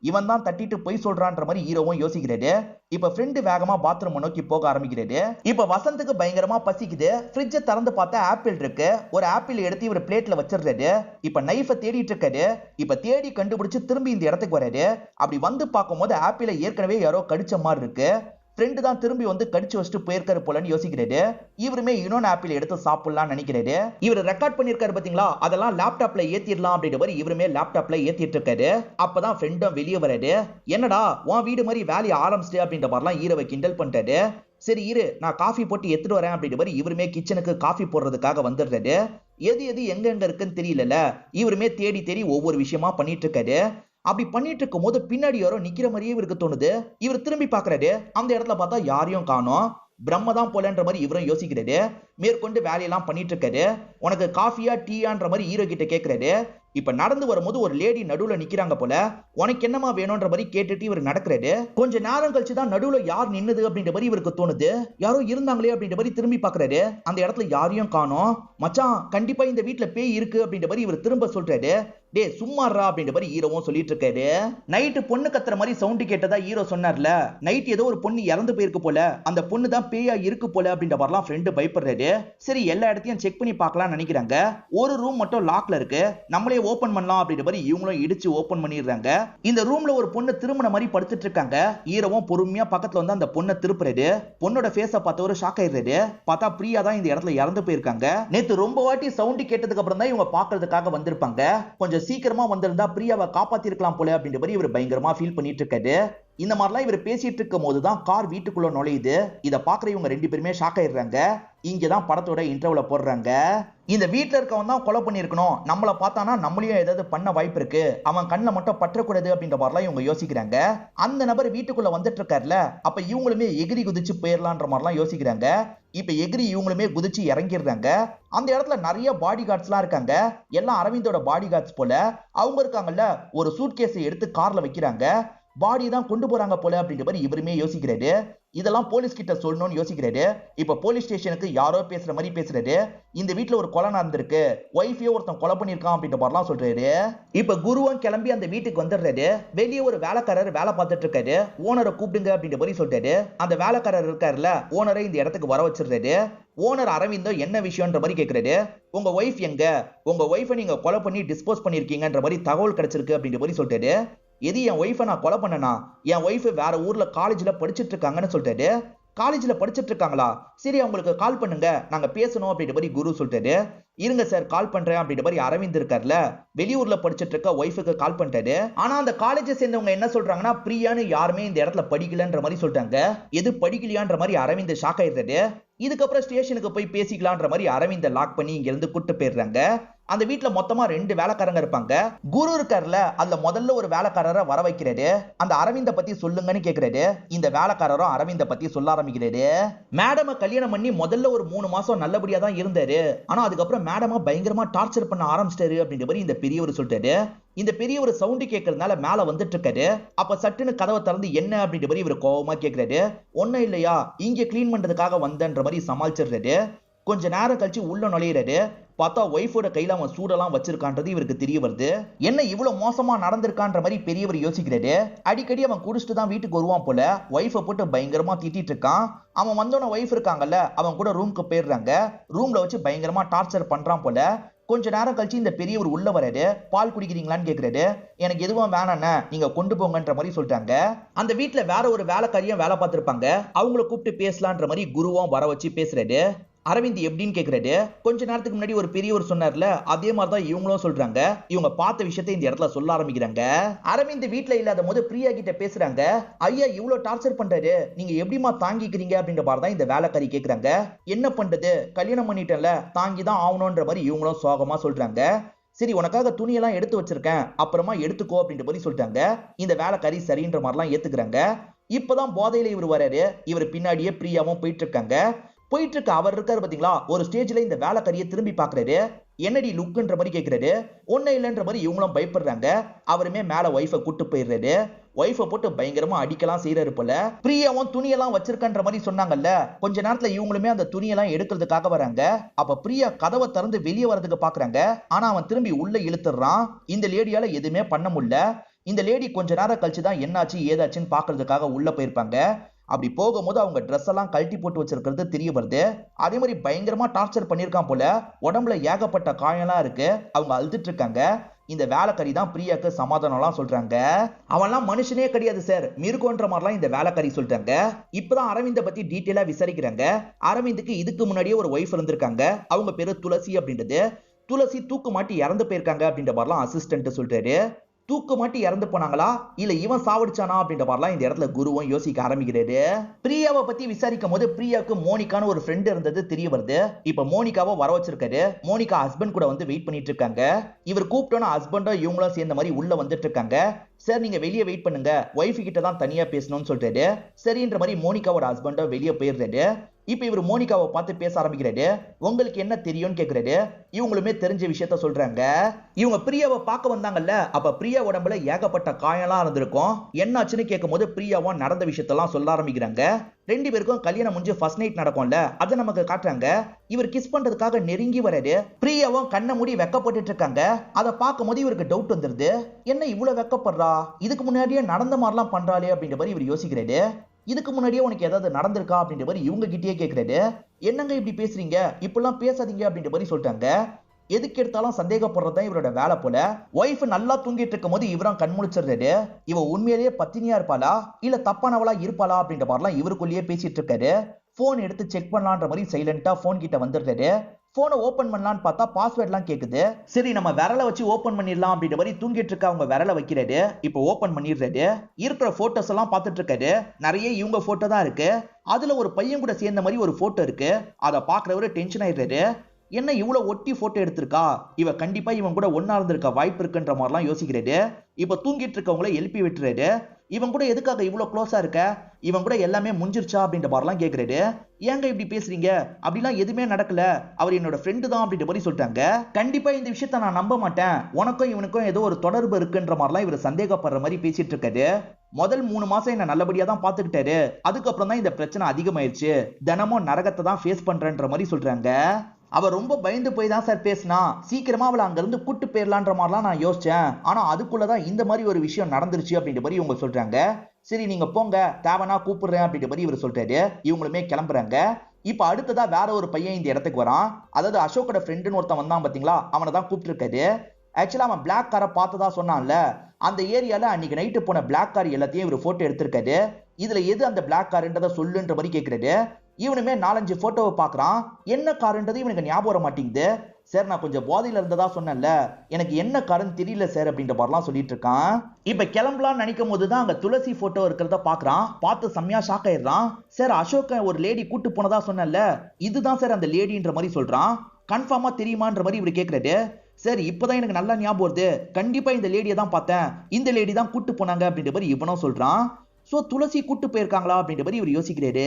இவன் தான் தட்டிட்டு போய் சொல்றான்ற மாதிரி ஹீரோவும் யோசிக்கிறாரு. இப்ப ஃப்ரெண்டு வேகமா பாத்ரூம் நோக்கி போக ஆரம்பிக்கிறாரு. இப்ப வசந்துக்கு பயங்கரமா பசிக்குது. ஃப்ரிட்ஜை திறந்து பார்த்தா ஆப்பிள் இருக்கு. ஒரு ஆப்பிள் எடுத்து இவர் பிளேட்ல வச்சிடுறாரு. இப்ப நைஃபை தேடிட்டு இருக்காரு. இப்ப தேடி கண்டுபிடிச்சு திரும்பி இந்த இடத்துக்கு வராரு. அப்படி வந்து பார்க்கும்போது ஆப்பிளை ஏற்கனவே யாரோ கடிச்ச மாதிரி இருக்கு. ஃப்ரெண்டு தான் திரும்பி வந்து கடிச்சு வச்சுட்டு போயிருக்காரு போலன்னு யோசிக்கிறாரு. இவருமே இன்னொன்னு ஆப்பிள் எடுத்து சாப்பிடலாம் நினைக்கிறாரு. இவர் ரெக்கார்ட் பண்ணிருக்காரு பாத்தீங்களா, அதெல்லாம் லேப்டாப்ல ஏத்திடலாம் அப்படின்ற மாதிரி இவருமே லேப்டாப்ல ஏத்திட்டு இருக்காரு. அப்பதான் ஃப்ரெண்டும் வெளியே வராரு. என்னடா உன் வீடு மாதிரி வேலையை ஆரம்பிச்சிட்டு அப்படின்ற மாதிரிலாம் ஹீரோவை கிண்டல் பண்ணிட்டாரு. சரி இரு, நான் காஃபி போட்டு எடுத்துட்டு வரேன் அப்படின்ற மாதிரி இவருமே கிச்சனுக்கு காஃபி போடுறதுக்காக வந்துடுறாரு. எது எது எங்க எங்க இருக்குன்னு தெரியல, இவருமே தேடி தேடி ஒவ்வொரு விஷயமா பண்ணிட்டு இருக்காரு. அப்படி பண்ணிட்டு இருக்கும் போது பின்னாடி யாரோ நிக்கிற மாதிரியே இவருக்கு தோணுது. இவர் திரும்பி பாக்குறாரு. அந்த இடத்துல பார்த்தா யாரையும் காணோம். பிரம்மதான் போலன்ற மாதிரி இவரும் யோசிக்கிறாரு. மேற்கொண்டு வேலையெல்லாம் பண்ணிட்டு இருக்காரு. உனக்கு காஃபியா டீயான்ற மாதிரி ஹீரோ கிட்ட கேட்கிறாரு. இப்ப நடந்து வரும்போது ஒரு லேடி நடுவுல நிக்கிறாங்க போல. உனக்கு என்னமா வேணும்ன்ற மாதிரி கேட்டுட்டு இவர் நடக்கிறாரு. கொஞ்ச நேரம் கழிச்சுதான் நடுவுல யார் நின்னுது அப்படின்ற மாதிரி இவருக்கு தோணுது. யாரோ இருந்தாங்களே அப்படின்ற மாதிரி திரும்பி பாக்குறாரு. அந்த இடத்துல யாரையும் காணோம். மச்சான் கண்டிப்பா இந்த வீட்டுல பேய் இருக்கு அப்படின்ற மாதிரி இவர் திரும்ப சொல்றாரு. டே சும்மாறா அப்படின்ற மாதிரி ஹீரோவும் சொல்லிட்டு இருக்காரு. நைட்டு பொண்ணு கத்துற மாதிரி சவுண்ட் கேட்டதா ஹீரோ சொன்னார்ல, நைட் ஏதோ ஒரு பொண்ணு இறந்து போயிருக்கு போல, அந்த பொண்ணு தான் பேயா இருக்கு போல அப்படின்ற மாதிரிலாம் ஃப்ரெண்டு பயப்படுறாரு. சரி எல்லா இடத்தையும் செக் பண்ணி பார்க்கலாம் நினைக்கிறாங்க. ஒரு ரூம் மட்டும் லாக்ல இருக்கு, நம்மளே ஓபன் பண்ணலாம் அப்படின்ற மாதிரி இவங்களும் இடிச்சு ஓபன் பண்ணிடுறாங்க. இந்த ரூம்ல ஒரு பொண்ணு திருமண மாதிரி படுத்துட்டு இருக்காங்க. ஹீரோவும் பொறுமையா பக்கத்துல வந்து அந்த பொண்ணை திருப்புறாரு. பொண்ணோட ஃபேஸ பார்த்தவரு ஷாக் ஆயிடுறாரு. பார்த்தா பிரியா தான் இந்த இடத்துல இறந்து போயிருக்காங்க. நேத்து ரொம்ப வாட்டி சவுண்ட் கேட்டதுக்கு அப்புறம் தான் இவங்க பாக்குறதுக்காக வந்திருப்பாங்க. கொஞ்சம் சீக்கிரமா வந்திருந்தா பிரியாவை காப்பாத்தி இருக்கலாம் போல அப்படின்ற மாதிரி இவர் பயங்கரமா ஃபீல் பண்ணிட்டு இருக்காரு. இந்த மாதிரிலாம் இவர் பேசிட்டு இருக்கும் போதுதான் கார் வீட்டுக்குள்ள நுழையுது. இதை பாக்குற இவங்க ரெண்டு பேருமே ஷாக் ஆயிடுறாங்க. இங்கதான் படத்தோட இன்டர்வல போடுறாங்க. இந்த வீட்டுல இருக்கவன் தான் கொலை பண்ணிருக்கணும், நம்மள பார்த்தானா நம்மளையும் ஏதாவது பண்ண வாய்ப்பு இருக்கு, அவன் கண்ணில் மட்டும் பற்றக்கூடாது அப்படின்ற மாதிரிலாம் இவங்க யோசிக்கிறாங்க. அந்த நபர் வீட்டுக்குள்ள வந்துட்டு இருக்காருல, அப்ப இவங்களுமே எகிரி குதிச்சு போயிடலான்ற மாதிரிலாம் யோசிக்கிறாங்க. இப்ப எகிரி இவங்களுமே குதிச்சு இறங்கிடுறாங்க. அந்த இடத்துல நிறைய பாடி கார்ட்ஸ்லாம் இருக்காங்க. எல்லாம் அரவிந்தோட பாடி கார்ட்ஸ் போல. அவங்க இருக்காங்கல்ல, ஒரு சூட்கேஸை எடுத்து கார்ல வைக்கிறாங்க. பாடி தான் கொண்டு போறாங்க போல அப்படின்ற மாதிரி இவருமே யோசிக்கிறாரு. இதெல்லாம் போலீஸ் கிட்ட சொல்லணும்னு யோசிக்கிறாரு. இப்ப போலீஸ் ஸ்டேஷனுக்கு யாரோ பேசுற மாதிரி பேசுறாரு. இந்த வீட்டுல ஒரு கொலை நடந்திருக்கு, ஒய்ஃபையோ ஒருத்தன் கொலை பண்ணிருக்கான் அப்படின்ற மாதிரிலாம் சொல்றாரு. இப்ப குருவும் கிளம்பி அந்த வீட்டுக்கு வந்துடுறாரு. வெளியே ஒரு வேலைக்காரர் வேலை பார்த்துட்டு இருக்காரு. ஓனரை கூப்பிடுங்க அப்படின்ற மாதிரி சொல்றாரு. அந்த வேலைக்காரர் இருக்காருல்ல, ஓனரை இந்த இடத்துக்கு வர வச்சிடுறாரு. ஓனர் அரவிந்தோ என்ன விஷயம்ன்ற மாதிரி கேட்கிறாரு. உங்க ஒய்ஃப் எங்க? உங்க ஒய்ஃபை நீங்க கொலை பண்ணி டிஸ்போஸ் பண்ணிருக்கீங்கன்ற மாதிரி தகவல் கிடைச்சிருக்கு அப்படின்ற மாதிரி சொல்றாரு. எது என் ஒய்ஃபை நான் கொலை பண்ணனா? என் ஒய்ஃப் வேற ஊர்ல காலேஜ்ல படிச்சுட்டு இருக்காங்கன்னு சொல்றாரு. காலேஜ்ல படிச்சுட்டு இருக்காங்களா? சரி, அவங்களுக்கு கால் பண்ணுங்க, நாங்க பேசணும் அப்படின்ற மாதிரி குரு சொல்றாரு. இருங்க சார், கால் பண்றேன் அப்படின்ற மாதிரி அரவிந்த் இருக்கார்ல, வெளியூர்ல படிச்சுட்டு இருக்க ஒய்ஃபுக்கு கால் பண்ணிட்டாரு. ஆனா அந்த காலேஜை சேர்ந்தவங்க என்ன சொல்றாங்கன்னா, பிரியான்னு யாருமே இந்த இடத்துல படிக்கலன்ற மாதிரி சொல்றாங்க. எது படிக்கலையான்ற மாதிரி அரவிந்த் ஷாக் ஆயிடுறாரு. இதுக்கப்புறம் ஸ்டேஷனுக்கு போய் பேசிக்கலான்ற மாதிரி அரவிந்த லாக் பண்ணி இங்க இருந்து கூட்டு போயிடுறாங்க. அந்த வீட்டுல மொத்தமா 2 வேலைக்காரங்க இருப்பாங்க. குரு இருக்காருல, அதுல முதல்ல ஒரு வேலைக்காரரை வர வைக்கிறாரு. அந்த அரவிந்த பத்தி சொல்லுங்கன்னு கேக்குறாரு. இந்த வேலைக்காரரும் அரவிந்த பத்தி சொல்ல ஆரம்பிக்கிறாரு. மேடம கல்யாணம் பண்ணி முதல்ல ஒரு 3 மாசம் நல்லபடியா தான் இருந்தாரு. ஆனா அதுக்கப்புறம் மேடம பயங்கரமா டார்ச்சர் பண்ண ஆரம்பிச்சிட்டாரு அப்படின்ற மாதிரி இந்த பெரியவர் சொல்றாரு. இந்த பெரியவர் சவுண்ட் கேட்கறதுனால மேல வந்துட்டு இருக்காரு. அப்ப சட்டுன்னு கதவை திறந்து என்ன அப்படின்ற மாதிரி இவர் கோவமா கேட்கிறாரு. ஒன்னும் இல்லையா, இங்க கிளீன் பண்றதுக்காக வந்தன்ற மாதிரி சமாளிச்சிடுறாரு. கொஞ்ச நேரம் கழிச்சு உள்ள நுழையிறாரு. பார்த்தா ஒய்ஃபோட கையில அவன் சூடெல்லாம் வச்சிருக்கான்றது இவருக்கு தெரிய வருது. என்ன இவ்வளவு மோசமா நடந்திருக்கான்ற மாதிரி பெரியவர் யோசிக்கிறாரு. அடிக்கடி அவன் குடிச்சிட்டு தான் வீட்டுக்கு வருவான் போல. ஒய்ஃபை போட்டு பயங்கரமா திட்டிட்டு இருக்கான். அவன் வந்தோன ஒய்ஃப் இருக்காங்கல்ல, அவன் கூட ரூம்க்கு போயிடுறாங்க. ரூம்ல வச்சு பயங்கரமா டார்ச்சர் பண்றான் போல. கொஞ்ச நேரம் கழிச்சு இந்த பெரியவர் உள்ள வராரு. பால் குடிக்கிறீங்களான்னு கேக்குறாரு. எனக்கு எதுவும் வேணாண்ணே, நீங்க கொண்டு போங்கன்ற மாதிரி சொல்றாங்க. அந்த வீட்டுல வேற ஒரு வேலைக்காரியும் வேலை பார்த்திருப்பாங்க. அவங்கள கூப்பிட்டு பேசலான்ற மாதிரி குருவும் வர வச்சு பேசுறாரு. அரவிந்த் எப்படின்னு கேக்குறாரு. கொஞ்ச நேரத்துக்கு முன்னாடி ஒரு பெரியவர் சொன்னார்ல, அதே மாதிரிதான் இவங்களும் சொல்றாங்க. இவங்க பார்த்த விஷயத்தை இந்த இடத்துல சொல்ல ஆரம்பிக்கிறாங்க. அரவிந்த் வீட்டுல இல்லாத போது பிரியா கிட்ட பேசுறாங்க. ஐயா இவ்வளவு டார்ச்சர் பண்றாரு, நீங்க எப்படிமா தாங்கிக்கிறீங்க அப்படின்ற மாதிரி தான் இந்த வேலைக்காரி கேக்குறாங்க. என்ன பண்றது, கல்யாணம் பண்ணிட்டேன்ல, தாங்கிதான் ஆகணும்ன்ற மாதிரி இவங்களும் சோகமா சொல்றாங்க. சரி, உனக்காக துணியெல்லாம் எடுத்து வச்சிருக்கேன், அப்புறமா எடுத்துக்கோ அப்படின்ற மாதிரி சொல்றாங்க. இந்த வேலைக்காரி சரின்ற மாதிரிலாம் ஏத்துக்கிறாங்க. இப்பதான் போதையில இவர் வராரு. இவர் பின்னாடியே பிரியாவும் போயிட்டு இருக்காங்க. போயிட்டு இருக்க அவர் இருக்காரு பாத்தீங்களா, ஒரு ஸ்டேஜ்ல இந்த வேலைக்காரியை திரும்பி பாக்குறாரு. என்னடி லுக்குன்ற மாதிரி கேக்குறாரு. ஒன்னும் இல்லைன்ற மாதிரி இவங்களும் பயப்படுறாங்க. அவருமே மேல ஒய்ஃபை கூட்டு போயிடுறாரு. ஒய்ஃபை போட்டு பயங்கரமா அடிக்கலாம் செய்யறாரு போல. பிரியாவும் துணியெல்லாம் வச்சிருக்கன்ற மாதிரி சொன்னாங்கல்ல, கொஞ்ச நேரத்துல இவங்களுமே அந்த துணியெல்லாம் எடுக்கிறதுக்காக வராங்க. அப்ப பிரியா கதவை திறந்து வெளியே வரதுக்கு பாக்குறாங்க. ஆனா அவன் திரும்பி உள்ள இழுத்துறான். இந்த லேடியால எதுவுமே பண்ண முடியல. இந்த லேடி கொஞ்ச நேரம் கழிச்சுதான் என்னாச்சு ஏதாச்சுன்னு பாக்குறதுக்காக உள்ள போயிருப்பாங்க. அப்படி போகும்போது அவங்க ட்ரெஸ் எல்லாம் கழட்டி போட்டு வச்சிருக்கிறது தெரிய வருது. அதே மாதிரி பயங்கரமா டார்ச்சர் பண்ணிருக்கான் போல. உடம்புல ஏகப்பட்ட காயம்லாம் இருக்கு. அவங்க அழுதுட்டு இருக்காங்க. இந்த வேலைக்காரி தான் பிரியாக்கு சமாதானம்லாம் சொல்றாங்க. அவன்லாம் மனுஷனே கிடையாது சார், மிருகன்ற மாதிரிலாம் இந்த வேலைக்காரி சொல்றாங்க. இப்பதான் அரவிந்த பத்தி டீட்டெயிலா விசாரிக்கிறாங்க. அரவிந்துக்கு இதுக்கு முன்னாடியே ஒரு ஒய்ஃப் இருந்திருக்காங்க. அவங்க பேரு துளசி அப்படின்றது. துளசி தூக்கு மாட்டி இறந்து போயிருக்காங்க அப்படின்ற மாதிரிலாம் அசிஸ்டன்ட் சொல்றாரு. தூக்கு மாட்டி இறந்து போனாங்களா, இல்ல இவன் சாவடிச்சானா அப்படின்ற மாதிரிலாம் இந்த இடத்துல குருவும் யோசிக்க ஆரம்பிக்கிறாரு. பிரியாவை பத்தி விசாரிக்கும் போது பிரியாவுக்கு மோனிகான்னு ஒரு ஃப்ரெண்ட் இருந்தது தெரிய வருது. இப்ப மோனிகாவை வர வச்சிருக்காரு. மோனிகா ஹஸ்பண்ட் கூட வந்து வெயிட் பண்ணிட்டு இருக்காங்க. இவர் கூப்பிட்டோன்னா ஹஸ்பண்டும் இவங்களும் சேர்ந்த மாதிரி உள்ள வந்துட்டு இருக்காங்க. சார் நீங்க வெளியே வெயிட் பண்ணுங்க, ஒய்ஃப் கிட்ட தான் தனியா பேசணும்னு சொல்றாரு. சரின்ற மாதிரி மோனிகாவோட ஹஸ்பண்டும் வெளியே போயிடுறாரு. இப்ப இவர் மோனிகாவை பார்த்து பேச ஆரம்பிக்கிறாரு. உங்களுக்கு என்ன தெரியும்னு கேக்குறாரு. இவங்களுமே தெரிஞ்ச விஷயத்த சொல்றாங்க. இவங்க பிரியாவை பார்க்க வந்தாங்கல்ல, அப்ப பிரியா உடம்புல ஏகப்பட்ட காயம்லாம் இருந்திருக்கும். என்னாச்சுன்னு கேட்கும் போது பிரியாவும் நடந்த விஷயத்தெல்லாம் சொல்ல ஆரம்பிக்கிறாங்க. 2 பேருக்கும் கல்யாணம் முடிஞ்சு ஃபர்ஸ்ட் நைட் நடக்கும்ல, அதை நமக்கு காட்டுறாங்க. இவர் கிஸ் பண்றதுக்காக நெருங்கி வராரு. பிரியாவும் கண்ணை மூடி வெக்கப்பட்டு இருக்காங்க. அதை பார்க்கும் போது இவருக்கு டவுட் வந்துருது. என்ன இவ்வளவு வெக்கப்படுறா, இதுக்கு முன்னாடியே நடந்த மாதிரிலாம் பண்றாளே அப்படின்ற மாதிரி இவர் யோசிக்கிறாரு. இதுக்கு முன்னாடியே உனக்கு ஏதாவது நடந்திருக்கா அப்படின்ற மாதிரி இவங்க கிட்டயே கேட்கிறாரு. என்னங்க இப்படி பேசுறீங்க, இப்பெல்லாம் பேசாதீங்க அப்படின்ற மாதிரி சொல்லிட்டாங்க. எதுக்கு எடுத்தாலும் சந்தேகப்படுறதுதான் இவரோட வேலை போல. ஒய்ஃப் நல்லா தூங்கிட்டு இருக்கும் போது இவரும் கண் முழிச்சிடுறாரு. இவ உண்மையிலேயே பத்தினியா இருப்பாளா இல்ல தப்பானவளா இருப்பாளா அப்படின்ற மாதிரிலாம் இவருக்குள்ளேயே பேசிட்டு இருக்காரு. போன் எடுத்து செக் பண்ணலான்ற மாதிரி சைலண்டா போன் கிட்ட வந்துடுறாரு. போனை ஓபன் பண்ணலான்னு பார்த்தா பாஸ்வேர்ட்லாம் கேக்குது. சரி நம்ம விரலை வச்சு ஓபன் பண்ணிடலாம் அப்படின்ற மாதிரி தூங்கிட்டு இருக்க அவங்க விரலை வைக்கிறாரு. இப்போ ஓபன் பண்ணிடுறாரு. இருக்கிற போட்டோஸ் எல்லாம் பார்த்துட்டு இருக்காரு. நிறைய இவங்க போட்டோ தான் இருக்கு. அதுல ஒரு பையன் கூட சேர்ந்த மாதிரி ஒரு போட்டோ இருக்கு. அதை பாக்குறவரு டென்ஷன் ஆயிடுறாரு. என்ன இவ்வளவு ஒட்டி போட்டோ எடுத்திருக்கா, இவ கண்டிப்பா இவன் கூட ஒன்னா இருந்திருக்க வாய்ப்பு இருக்குன்ற மாதிரிலாம் யோசிக்கிறாரு. இப்ப தூங்கிட்டு இருக்கவங்கள எழுப்பி விட்டுறாரு. இவன் கூட எதுக்காக இவ்வளவு க்ளோஸா இருக்க, இவன் கூட எல்லாமே முடிஞ்சிருச்சா அப்படின்ற மாதிரிலாம் கேக்குறாரு. ஏங்க இப்படி பேசுறீங்க, அப்படிலாம் எதுவுமே நடக்கல, அவர் என்னோட ஃப்ரெண்டு தான் அப்படின்ற மாதிரி சொல்லிட்டாங்க. கண்டிப்பா இந்த விஷயத்த நான் நம்ப மாட்டேன், உனக்கும் இவனுக்கும் ஏதோ ஒரு தொடர்பு இருக்குன்ற மாதிரிலாம் இவர் சந்தேகப்படுற மாதிரி பேசிட்டு இருக்காரு. முதல் 3 மாசம் என்ன நல்லபடியா தான் பாத்துக்கிட்டாரு, அதுக்கப்புறம் தான் இந்த பிரச்சனை அதிகமாயிருச்சு, தினமும் நரகத்தை தான் ஃபேஸ் பண்றேன்ற மாதிரி சொல்றாங்க. அவ ரொம்ப பயந்து போய் தான் சார் பேசினா, சீக்கிரமா அவளை அங்க இருந்து கூட்டு போயிடலான்ற மாதிரிலாம் நான் யோசிச்சேன், ஆனா அதுக்குள்ளதான் இந்த மாதிரி ஒரு விஷயம் நடந்துருச்சு அப்படின்ற மாதிரி இவங்க சொல்றாங்க. சரி நீங்க போங்க, தேவனா கூப்பிடுறேன் அப்படின்ற மாதிரி இவர் சொல்றாரு. இவங்களுமே கிளம்புறாங்க. இப்ப அடுத்ததா வேற ஒரு பையன் இந்த இடத்துக்கு வரான். அதாவது அசோக்கோட ஃப்ரெண்டுன்னு ஒருத்தன் வந்தான் பாத்தீங்களா, அவனை தான் கூப்பிட்டு இருக்காரு. ஆக்சுவலா அவன் பிளாக் காரை பார்த்ததா சொன்னான்ல, அந்த ஏரியால அன்னைக்கு நைட்டு போன பிளாக் கார் எல்லாத்தையும் இவர் போட்டோ எடுத்திருக்காரு. இதுல எது அந்த பிளாக் கார்ன்றத சொல்லுன்ற மாதிரி கேட்கிறாரு. இவனுமே 4-5 போட்டோவை பாக்குறான். என்ன காருன்றது இவனுக்கு ஞாபகம் வர மாட்டேங்குது. சார் நான் கொஞ்சம் போதையில இருந்ததா சொன்னேன்ல, எனக்கு என்ன காருன்னு தெரியல சார் அப்படின்ற மாதிரிலாம் சொல்லிட்டு இருக்கான். இப்ப கிளம்பலாம்னு நினைக்கும் போதுதான் அங்க துளசி போட்டோ இருக்கிறத பாக்குறான். பார்த்து செம்மையா ஷாக் ஆயிடுறான். சார் அசோக்க ஒரு லேடி கூட்டு போனதா சொன்னேன்ல, இதுதான் சார் அந்த லேடின்ற மாதிரி சொல்றான். கன்ஃபார்மா தெரியுமான்ற மாதிரி இவர் கேட்கிறாரு. சார் இப்பதான் எனக்கு நல்லா ஞாபகம் வருது, கண்டிப்பா இந்த லேடியை தான் பார்த்தேன், இந்த லேடி தான் கூட்டு போனாங்க அப்படின்ற மாதிரி இவனும் சொல்றான். சோ துளசி கூட்டு போயிருக்காங்களா அப்படின்ற மாதிரி இவர் யோசிக்கிறாரு.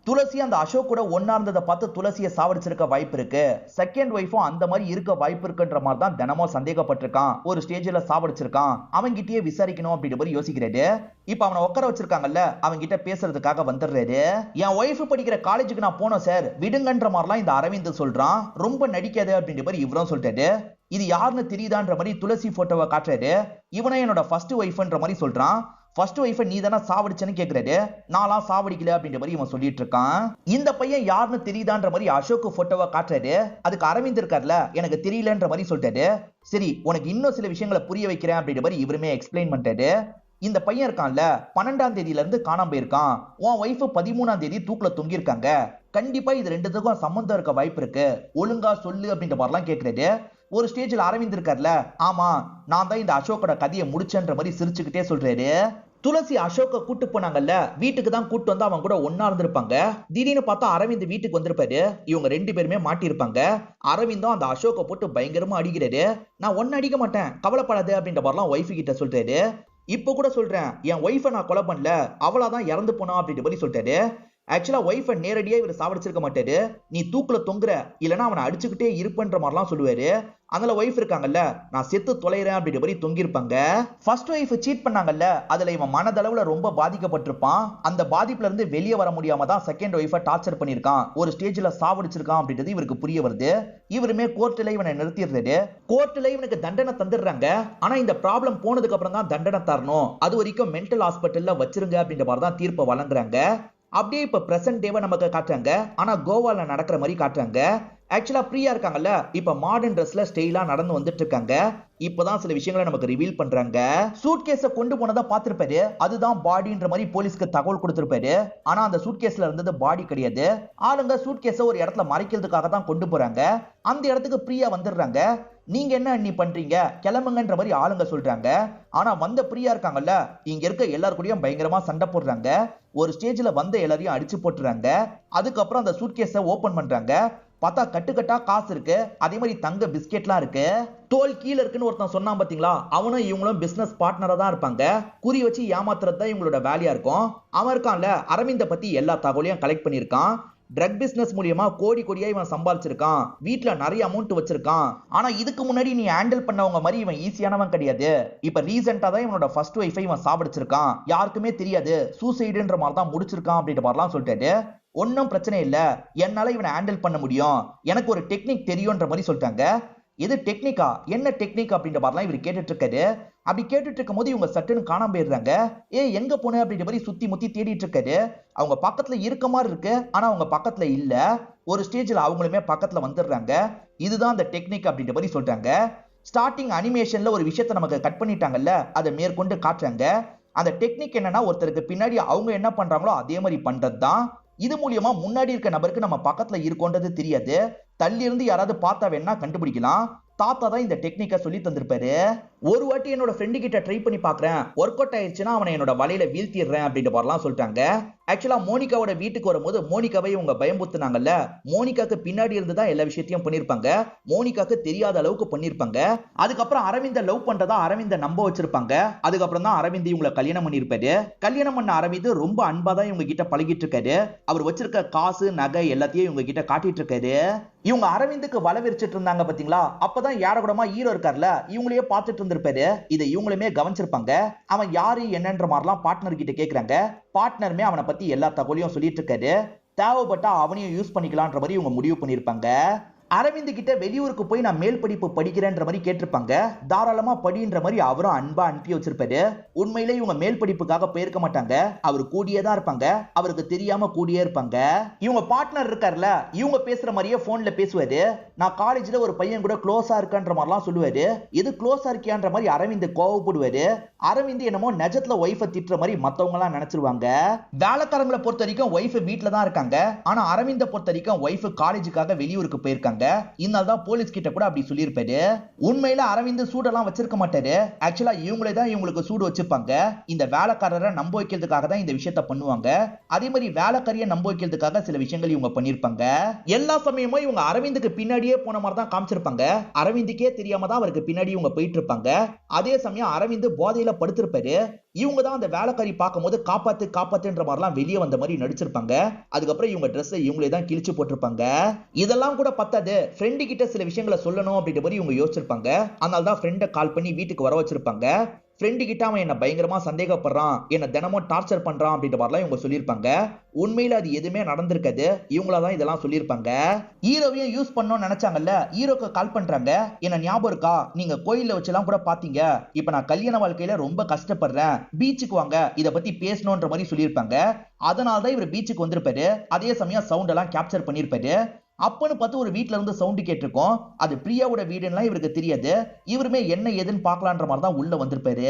துளசி அந்த அசோக் கூட ஒன்னா இருந்ததை பார்த்து துளசியை சாவடிச்சிருக்க வாய்ப்பு இருக்கு, செகண்ட் ஒய்ஃபும் அந்த மாதிரி இருக்க வாய்ப்பு இருக்குன்ற மாதிரி தான் தினமும் சந்தேகப்பட்டிருக்கான். ஒரு ஸ்டேஜ்ல சாவடிச்சிருக்கான், அவங்கிட்டயே விசாரிக்கணும் அப்படின்ற மாதிரி யோசிக்கிறாரு. இப்ப அவனை உட்கார வச்சிருக்காங்கல்ல, அவங்க கிட்ட பேசுறதுக்காக வந்துடுறாரு. என் ஒய்ஃப் படிக்கிற காலேஜுக்கு நான் போனோம் சார், விடுங்கன்ற மாதிரிலாம் இந்த அரவிந்த் சொல்றான். ரொம்ப நடிக்காது அப்படின்ற மாதிரி இவரும் சொல்லிட்டாரு. இது யாருன்னு தெரியுதான்ற மாதிரி துளசி போட்டோவை காட்டுறாரு. இவனை என்னோட ஃபர்ஸ்ட் ஒய்ஃப்ன்ற மாதிரி சொல்றான். ஃபர்ஸ்ட் ஒய்ஃபை நீ தானே சாவடிச்சேன்னு கேட்கிறாரு. நான்லாம் சாவடிக்கல அப்படின்ற மாதிரி இவன் சொல்லிட்டு இருக்கான். இந்த பையன் யாருன்னு தெரியுதான்ற மாதிரி அசோக் போட்டோவை காட்டுறாரு. அதுக்கு அரவிந்த் இருக்கார்ல, எனக்கு தெரியலன்ற மாதிரி சொல்லிட்டாரு. சரி உனக்கு இன்னும் சில விஷயங்களை புரிய வைக்கிறேன் அப்படின்ற மாதிரி இவருமே எக்ஸ்பிளைன் பண்ணிட்டாரு. இந்த பையன் இருக்கான்ல, 12ஆம் தேதியில இருந்து காணாம போயிருக்கான். உன் ஒய்ஃப் 13ஆம் தேதி தூக்குல தொங்கியிருக்காங்க. கண்டிப்பா இது ரெண்டுத்துக்கும் சம்பந்தம் இருக்க வாய்ப்பு இருக்கு, ஒழுங்கா சொல்லு அப்படின்ற மாதிரிலாம் கேட்கிறாரு. ஒரு ஸ்டேஜ்ல அரவிந்த் இருக்கார்ல, ஆமா நான் தான் இந்த அசோக்கோட கதையை முடிச்சேன்ற மாதிரி சிரிச்சுக்கிட்டே சொல்றாரு. துளசி அசோக்க கூட்டு போனாங்கல்ல, வீட்டுக்கு தான் கூட்டு வந்து அவன் கூட ஒன்னா இருந்திருப்பாங்க. திடீர்னு பார்த்தா அரவிந்த் வீட்டுக்கு வந்திருப்பாரு. இவங்க 2 பேருமே மாட்டிருப்பாங்க. அரவிந்தும் அந்த அசோக்க போட்டு பயங்கரமா அடிக்கிறாரு. நான் ஒன்னு அடிக்க மாட்டேன், கவலைப்படாது அப்படின்ற மாதிரிலாம் ஒய்ஃப் கிட்ட சொல்றாரு. இப்ப கூட சொல்றேன், என் ஒய்ஃபை நான் கொலை பண்ணல, அவளாதான் இறந்து போனா அப்படின்ற மாதிரி சொல்றாரு. ஆக்சுவலா ஒய்ஃபை நேரடியா இவர் சாவடிச்சிருக்க மாட்டாரு, நீ தூக்குல தொங்குற, இல்லனா அவனை அடிச்சுக்கிட்டே இருப்பன்ற மாதிரிலாம் சொல்லுவாரு. அதனால ஒய்ஃப் இருக்காங்கல்ல, நான் செத்து தொலைறேன் அப்படின்ற மாதிரி தொங்கிருப்பாங்க. ஃபர்ஸ்ட் ஒய்ஃப் சீட் பண்ணாங்கல்ல, அதுல இவன் மனதளவுல ரொம்ப பாதிக்கப்பட்டிருப்பான். அந்த பாதிப்புல இருந்து வெளியே வர முடியாம தான் செகண்ட் ஒய்ஃபை டார்ச்சர் பண்ணிருக்கான், ஒரு ஸ்டேஜ்ல சாவடிச்சிருக்கான் அப்படின்றது இவருக்கு புரிய வருது. இவருமே கோர்ட்ல இவனை நிறுத்திடுறாரு. கோர்ட்ல இவனுக்கு தண்டனை தந்துடுறாங்க. ஆனா இந்த ப்ராப்ளம் போனதுக்கு அப்புறம் தான் தண்டனை தரணும், அது வரைக்கும் மென்டல் ஹாஸ்பிட்டல்ல வச்சிருங்க அப்படின்ற மாதிரி தான் தீர்ப்பை வழங்குறாங்க. அப்படியே இப்ப பிரசன்ட் டேவை நமக்கு காட்டுறாங்க. ஆனா கோவால நடக்கிற மாதிரி காட்டுறாங்க. ஆக்சுவலா பிரியா இருக்காங்கல்ல, இப்ப மாடர்ன் ட்ரெஸ்ல ஸ்டைலா நடந்து வந்துட்டு இருக்காங்க. இப்பதான் சில விஷயங்களை நமக்கு ரிவீல் பண்றாங்க. சூட்கேஸ கொண்டு போனதா பாத்திருப்பாரு, அதுதான் பாடின்ற மாதிரி போலீஸ்க்கு தகவல் கொடுத்திருப்பாரு. ஆனா அந்த சூட்கேஸ்ல இருந்தது பாடி கிடையாது. ஆளுங்க சூட்கேஸ ஒரு இடத்துல மறைக்கிறதுக்காக தான் கொண்டு போறாங்க. அந்த இடத்துக்கு பிரியா வந்துடுறாங்க. நீங்க என்ன அண்ணி பண்றீங்க, கிளம்புங்கன்ற மாதிரி ஆளுங்க சொல்றாங்க. ஆனா வந்த பிரியா இருக்காங்கல்ல, இங்க இருக்க எல்லாருக்கூடயும் பயங்கரமா சண்டை போடுறாங்க. ஒரு ஸ்டேஜ்ல வந்த எல்லாரையும் அடிச்சு போட்டுறாங்க. அதுக்கப்புறம் அந்த சூட்கேஸ ஓபன் பண்றாங்க. பார்த்தா கட்டுக்கட்டா காசு இருக்கு, அதே மாதிரி தங்க பிஸ்கெட்லாம் இருக்கு. தோல் கீழ இருக்குன்னு ஒருத்தன் சொன்னான் பாத்தீங்களா, அவனும் இவங்களும் பிசினஸ் பார்ட்னரா தான் இருப்பாங்க. குறி வச்சு ஏமாத்துறது தான் இவங்களோட வேலையா இருக்கும். அவன் இருக்கான்ல, அரவிந்த பத்தி எல்லா தகவலையும் கலெக்ட் பண்ணிருக்கான். ட்ரக் பிசினஸ் மூலியமா கோடி கோடியா இவன் சம்பாதிச்சிருக்கான். வீட்டுல நிறைய அமௌண்ட் வச்சிருக்கான். ஆனா இதுக்கு முன்னாடி நீ ஹேண்டில் பண்ணவங்க மாதிரி இவன் ஈஸியானவன் கிடையாது. இப்ப ரீசெண்டா தான் இவனோட ஃபர்ஸ்ட் ஒய்ஃபை இவன் சாவடிச்சிருக்கான். யாருக்குமே தெரியாது, சூசைடுன்ற மாதிரி தான் முடிச்சிருக்கான் அப்படின்ற மாதிரிலாம் சொல்லிட்டாரு. ஒன்னும் பிரச்சனை இல்ல, என்னால இவனை ஹேண்டில் பண்ண முடியும், எனக்கு ஒரு டெக்னிக் தெரியும்ன்ற மாதிரி சொல்லிட்டாங்க. எது டெக்னிக்கா, என்ன டெக்னிக் அப்படின்ற மாதிரிலாம் இவர் கேட்டுட்டு இருக்காரு. அப்படி கேட்டுட்டு இருக்கும் போது இவங்க சட்டுன்னு காணாம போயிடுறாங்க. எங்க போன அப்படின்ற மாதிரி சுத்தி முத்தி தேடிட்டு இருக்காரு. அவங்க பக்கத்துல இருக்க மாதிரி இருக்கு, ஆனா அவங்க பக்கத்துல இல்ல. ஒரு ஸ்டேஜ்ல அவங்களுமே பக்கத்துல வந்துடுறாங்க. இதுதான் அந்த டெக்னிக் அப்படின்ற மாதிரி சொல்றாங்க. ஸ்டார்டிங் அனிமேஷன்ல ஒரு விஷயத்தை நமக்கு கட் பண்ணிட்டாங்கல்ல, அதை மேற்கொண்டு காட்டுறாங்க. அந்த டெக்னிக் என்னன்னா, ஒருத்தருக்கு பின்னாடி அவங்க என்ன பண்றாங்களோ அதே மாதிரி பண்றதுதான். இது மூலியமா முன்னாடி இருக்க நபருக்கு நம்ம பக்கத்துல இருக்கோன்றது தெரியாது, தள்ளி இருந்து யாராவது பார்த்தா வேணா கண்டுபிடிக்கலாம். தாத்தா தான் இந்த டெக்னிக்கை சொல்லி தந்திருப்பாரு. ஒரு வாட்டி என்னோட ஃப்ரெண்டு கிட்ட ட்ரை பண்ணி பாக்குறேன், ஒர்க் அவுட் ஆயிடுச்சுன்னா அவனை என்னோட வலையில வீழ்த்திடுறேன் அப்படின்ற மாதிரிலாம் சொல்லிட்டாங்க. ஆக்சுவலா மோனிகாவோட வீட்டுக்கு வரும்போது மோனிகாவை இவங்க பயம்புத்துனாங்கல்ல, மோனிகாக்கு பின்னாடி இருந்து தான் எல்லா விஷயத்தையும் பண்ணிருப்பாங்க. மோனிகாக்கு தெரியாத அளவுக்கு பண்ணிருப்பாங்க. அதுக்கப்புறம் அரவிந்த லவ் பண்றதா அரவிந்த நம்ப வச்சிருப்பாங்க. அதுக்கப்புறம் தான் அரவிந்த் இவங்களை கல்யாணம் பண்ணிருப்பாரு. கல்யாணம் பண்ண அரவிந்த் ரொம்ப அன்பா தான் இவங்க கிட்ட பழகிட்டு இருக்காரு. அவர் வச்சிருக்க காசு நகை எல்லாத்தையும் இவங்க கிட்ட காட்டிட்டு இருக்காரு. இவங்க அரவிந்துக்கு வலை விரிச்சிட்டு இருந்தாங்க பாத்தீங்களா, அப்பதான் யாரக்கூடமா ஹீரோ இருக்கார்ல, இவங்களையே பார்த்துட்டு இருந்திருப்பாரு. இதை இவங்களுமே கவனிச்சிருப்பாங்க. அவன் யாரு என்னன்ற மாதிரிலாம் பார்ட்னர் கிட்ட கேக்குறாங்க. பார்ட்னருமே அவனை பத்தி எல்லா தகவலையும் சொல்லிட்டு இருக்காரு. தேவைப்பட்டா அவனையும் யூஸ் பண்ணிக்கலான்ற மாதிரி இவங்க முடிவு பண்ணிருப்பாங்க. அரவிந்த் கிட்ட வெளியூருக்கு போய் நான் மேல் படிப்பு படிக்கிறேன்ற மாதிரி கேட்டிருப்பாங்க. தாராளமா படின்ற மாதிரி அவரும் அன்பா அனுப்பி வச்சிருப்பாரு. உண்மையிலே இவங்க மேல் படிப்புக்காக போயிருக்க மாட்டாங்க. அவர் கூடியே தான் இருப்பாங்க. அவருக்கு தெரியாம கூடியே இருப்பாங்க. இவங்க பார்ட்னர் இருக்கார்ல, இவங்க பேசுற மாதிரியே போன்ல பேசுவாரு. நான் காலேஜ்ல ஒரு பையன் கூட க்ளோஸா இருக்கன்ற மாதிரிலாம் சொல்லுவாரு. எது க்ளோஸா இருக்கியான்ற மாதிரி அரவிந்த் கோவப்படுவாரு. அரவிந்த் என்னமோ நெஜத்துல ஒய்ஃபை திட்டுற மாதிரி மத்தவங்க எல்லாம் நினைச்சிருவாங்க. வேலைக்காரங்களை பொறுத்த வரைக்கும் ஒய்ஃப் வீட்டுல தான் இருக்காங்க. ஆனா அரவிந்த பொறுத்த வரைக்கும் ஒய்ஃப் காலேஜுக்காக வெளியூருக்கு போயிருக்காங்க. இதனால்தான் போலீஸ் கிட்ட கூட அப்படி சொல்லியிருப்பாரு. உண்மையில அரவிந்த் சூடெல்லாம் வச்சிருக்க மாட்டாரு. ஆக்சுவலா இவங்களே தான் இவங்களுக்கு சூடு வச்சிருப்பாங்க. இந்த வேலைக்காரரை நம்ப வைக்கிறதுக்காக தான் இந்த விஷயத்த பண்ணுவாங்க. அதே மாதிரி வேலைக்காரியை நம்ப வைக்கிறதுக்காக சில விஷயங்கள் இவங்க பண்ணிருப்பாங்க. எல்லா சமயமும் இவங்க அரவிந்துக்கு பின்னாடியே போன மாதிரி தான் காமிச்சிருப்பாங்க. அரவிந்துக்கே தெரியாம தான் அவருக்கு பின்னாடி இவங்க போயிட்டு இருப்பாங்க. அதே சமயம் அரவிந்த் போதையில படுத்திருப்பாரு. இவங்க தான் அந்த வேலைக்காரி பார்க்கும்போது காப்பாத்து காப்பாத்துன்ற மாதிரிலாம் வெளியே வந்த மாதிரி நடிச்சிருப்பாங்க. அதுக்கப்புறம் இவங்க ட்ரெஸ்ஸை இவங்களே தான் கிழிச்சு போட்டிருப்பாங்க. இதெல்லாம் கூட பத்தாது, ஃப்ரெண்டு கிட்ட சில விஷயங்களை சொல்லணும் அப்படின்ற மாதிரி இவங்க யோசிச்சிருப்பாங்க. அதனால தான் ஃப்ரெண்டை கால் பண்ணி வீட்டுக்கு வர வச்சிருப்பாங்க. ஃப்ரெண்டு கிட்ட அவன் என்ன பயங்கரமா சந்தேகப்படுறான், என்ன தினமும் டார்ச்சர் பண்றான் அப்படின்ற மாதிரிலாம் இவங்க சொல்லியிருப்பாங்க. உண்மையில அது எதுவுமே நடந்திருக்காது. இவங்களாதான் இதெல்லாம் சொல்லியிருப்பாங்க. ஹீரோவையும் யூஸ் பண்ணணும்னு நினைச்சாங்கல்ல, ஹீரோக்கு கால் பண்றாங்க. என்ன ஞாபகம் இருக்கா, நீங்க கோயில்ல வச்செல்லாம் கூட பாத்தீங்க, இப்ப நான் கல்யாண வாழ்க்கையில ரொம்ப கஷ்டப்படுறேன், பீச்சுக்கு வாங்க, இதை பத்தி பேசணும்ன்ற மாதிரி சொல்லியிருப்பாங்க. அதனாலதான் இவர் பீச்சுக்கு வந்திருப்பாரு. அதே சமயம் சவுண்ட் எல்லாம் கேப்சர் பண்ணிருப்பாரு. அப்பன்னு பார்த்து ஒரு வீட்ல இருந்து சவுண்ட் கேட்டிருக்கோம். அது பிரியாவோட வீடுன்னா இவருக்கு தெரியாது. இவருமே என்ன ஏதுன்னு பார்க்கலான்ற மாதிரி தான் உள்ள வந்திருப்பாரு.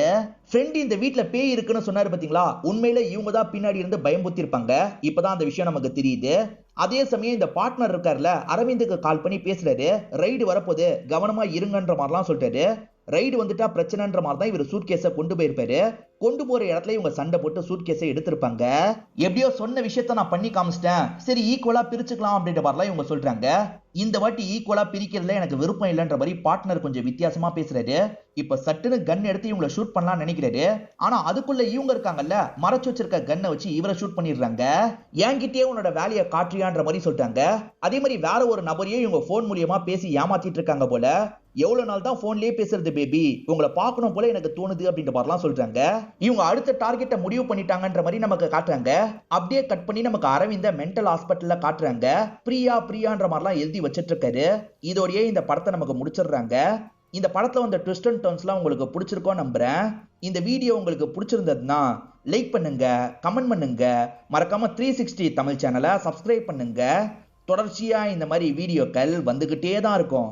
ஃப்ரெண்ட் இந்த வீட்ல பேய் இருக்குன்னு சொன்னாரு பாத்தீங்களா, உண்மையில இவங்க தான் பின்னாடி இருந்து பயம்புத்தி இருப்பாங்க. இப்பதான் அந்த விஷயம் நமக்கு தெரியுது. அதே சமயம் இந்த பார்ட்னர் இருக்கார்ல, அரவிந்துக்கு கால் பண்ணி பேசுறாரு. ரைடு வரப்போது, கவனமா இருங்கன்ற மாதிரிலாம் சொல்லிட்டாரு. ரைடு வந்துட்டா பிரச்சனைன்ற மாதிரி தான் இவர் சூட்கேஸை கொண்டு போயிருப்பாரு. கொண்டு போற இடத்துல இவங்க சண்டை போட்டு சூட்கேஸை எடுத்திருப்பாங்க. எப்படியோ சொன்ன விஷயத்த நான் பண்ணி காமிச்சிட்டேன், சரி ஈக்குவலா பிரிச்சுக்கலாம் அப்படின்ற மாதிரிலாம் இவங்க சொல்றாங்க. இந்த வாட்டி ஈக்குவலா பிரிக்கிறதுல எனக்கு விருப்பம் இல்லைன்ற மாதிரி பார்ட்னர் கொஞ்சம் வித்தியாசமா பேசுறாரு. இப்ப சட்டுன்னு கன் எடுத்து இவங்களை ஷூட் பண்ணலாம் நினைக்கிறாரு. ஆனா அதுக்குள்ள இவங்க இருக்காங்கல்ல, மறைச்சு வச்சிருக்க கன்னை வச்சு இவரை ஷூட் பண்ணிடுறாங்க. என்கிட்டயே உன்னோட வேலையை காற்றியான்ற மாதிரி சொல்லிட்டாங்க. அதே மாதிரி வேற ஒரு நபரையும் இவங்க போன் மூலியமா பேசி ஏமாத்திட்டு இருக்காங்க போல. எவ்வளவு நாள் தான் போன்லயே பேசுறது பேபி, உங்களை பார்க்கணும் போல எனக்கு தோணுது அப்படின்ற மாதிரிலாம் சொல்றாங்க. இவங்க அடுத்த டார்கெட்டை முடிவு பண்ணிட்டாங்கன்ற மாதிரி நமக்கு காட்டுறாங்க. அப்படியே கட் பண்ணி நமக்கு அரவிந்த மென்டல் ஹாஸ்பிட்டல்ல காட்டுறாங்க. பிரியா பிரியான்ற மாதிரிலாம் எழுதி வச்சிட்டு இருக்காரு. இதோடயே இந்த படத்தை நமக்கு முடிச்சிடுறாங்க. இந்த படத்துல வந்த ட்விஸ்ட் அண்ட் டர்ன்ஸ்லாம் உங்களுக்கு பிடிச்சிருக்கோம் நம்புறேன். இந்த வீடியோ உங்களுக்கு பிடிச்சிருந்ததுன்னா லைக் பண்ணுங்க, கமெண்ட் பண்ணுங்க, மறக்காம 360 தமிழ் சேனலை சப்ஸ்கிரைப் பண்ணுங்க. தொடர்ச்சியா இந்த மாதிரி வீடியோக்கள் வந்துகிட்டே தான் இருக்கும்.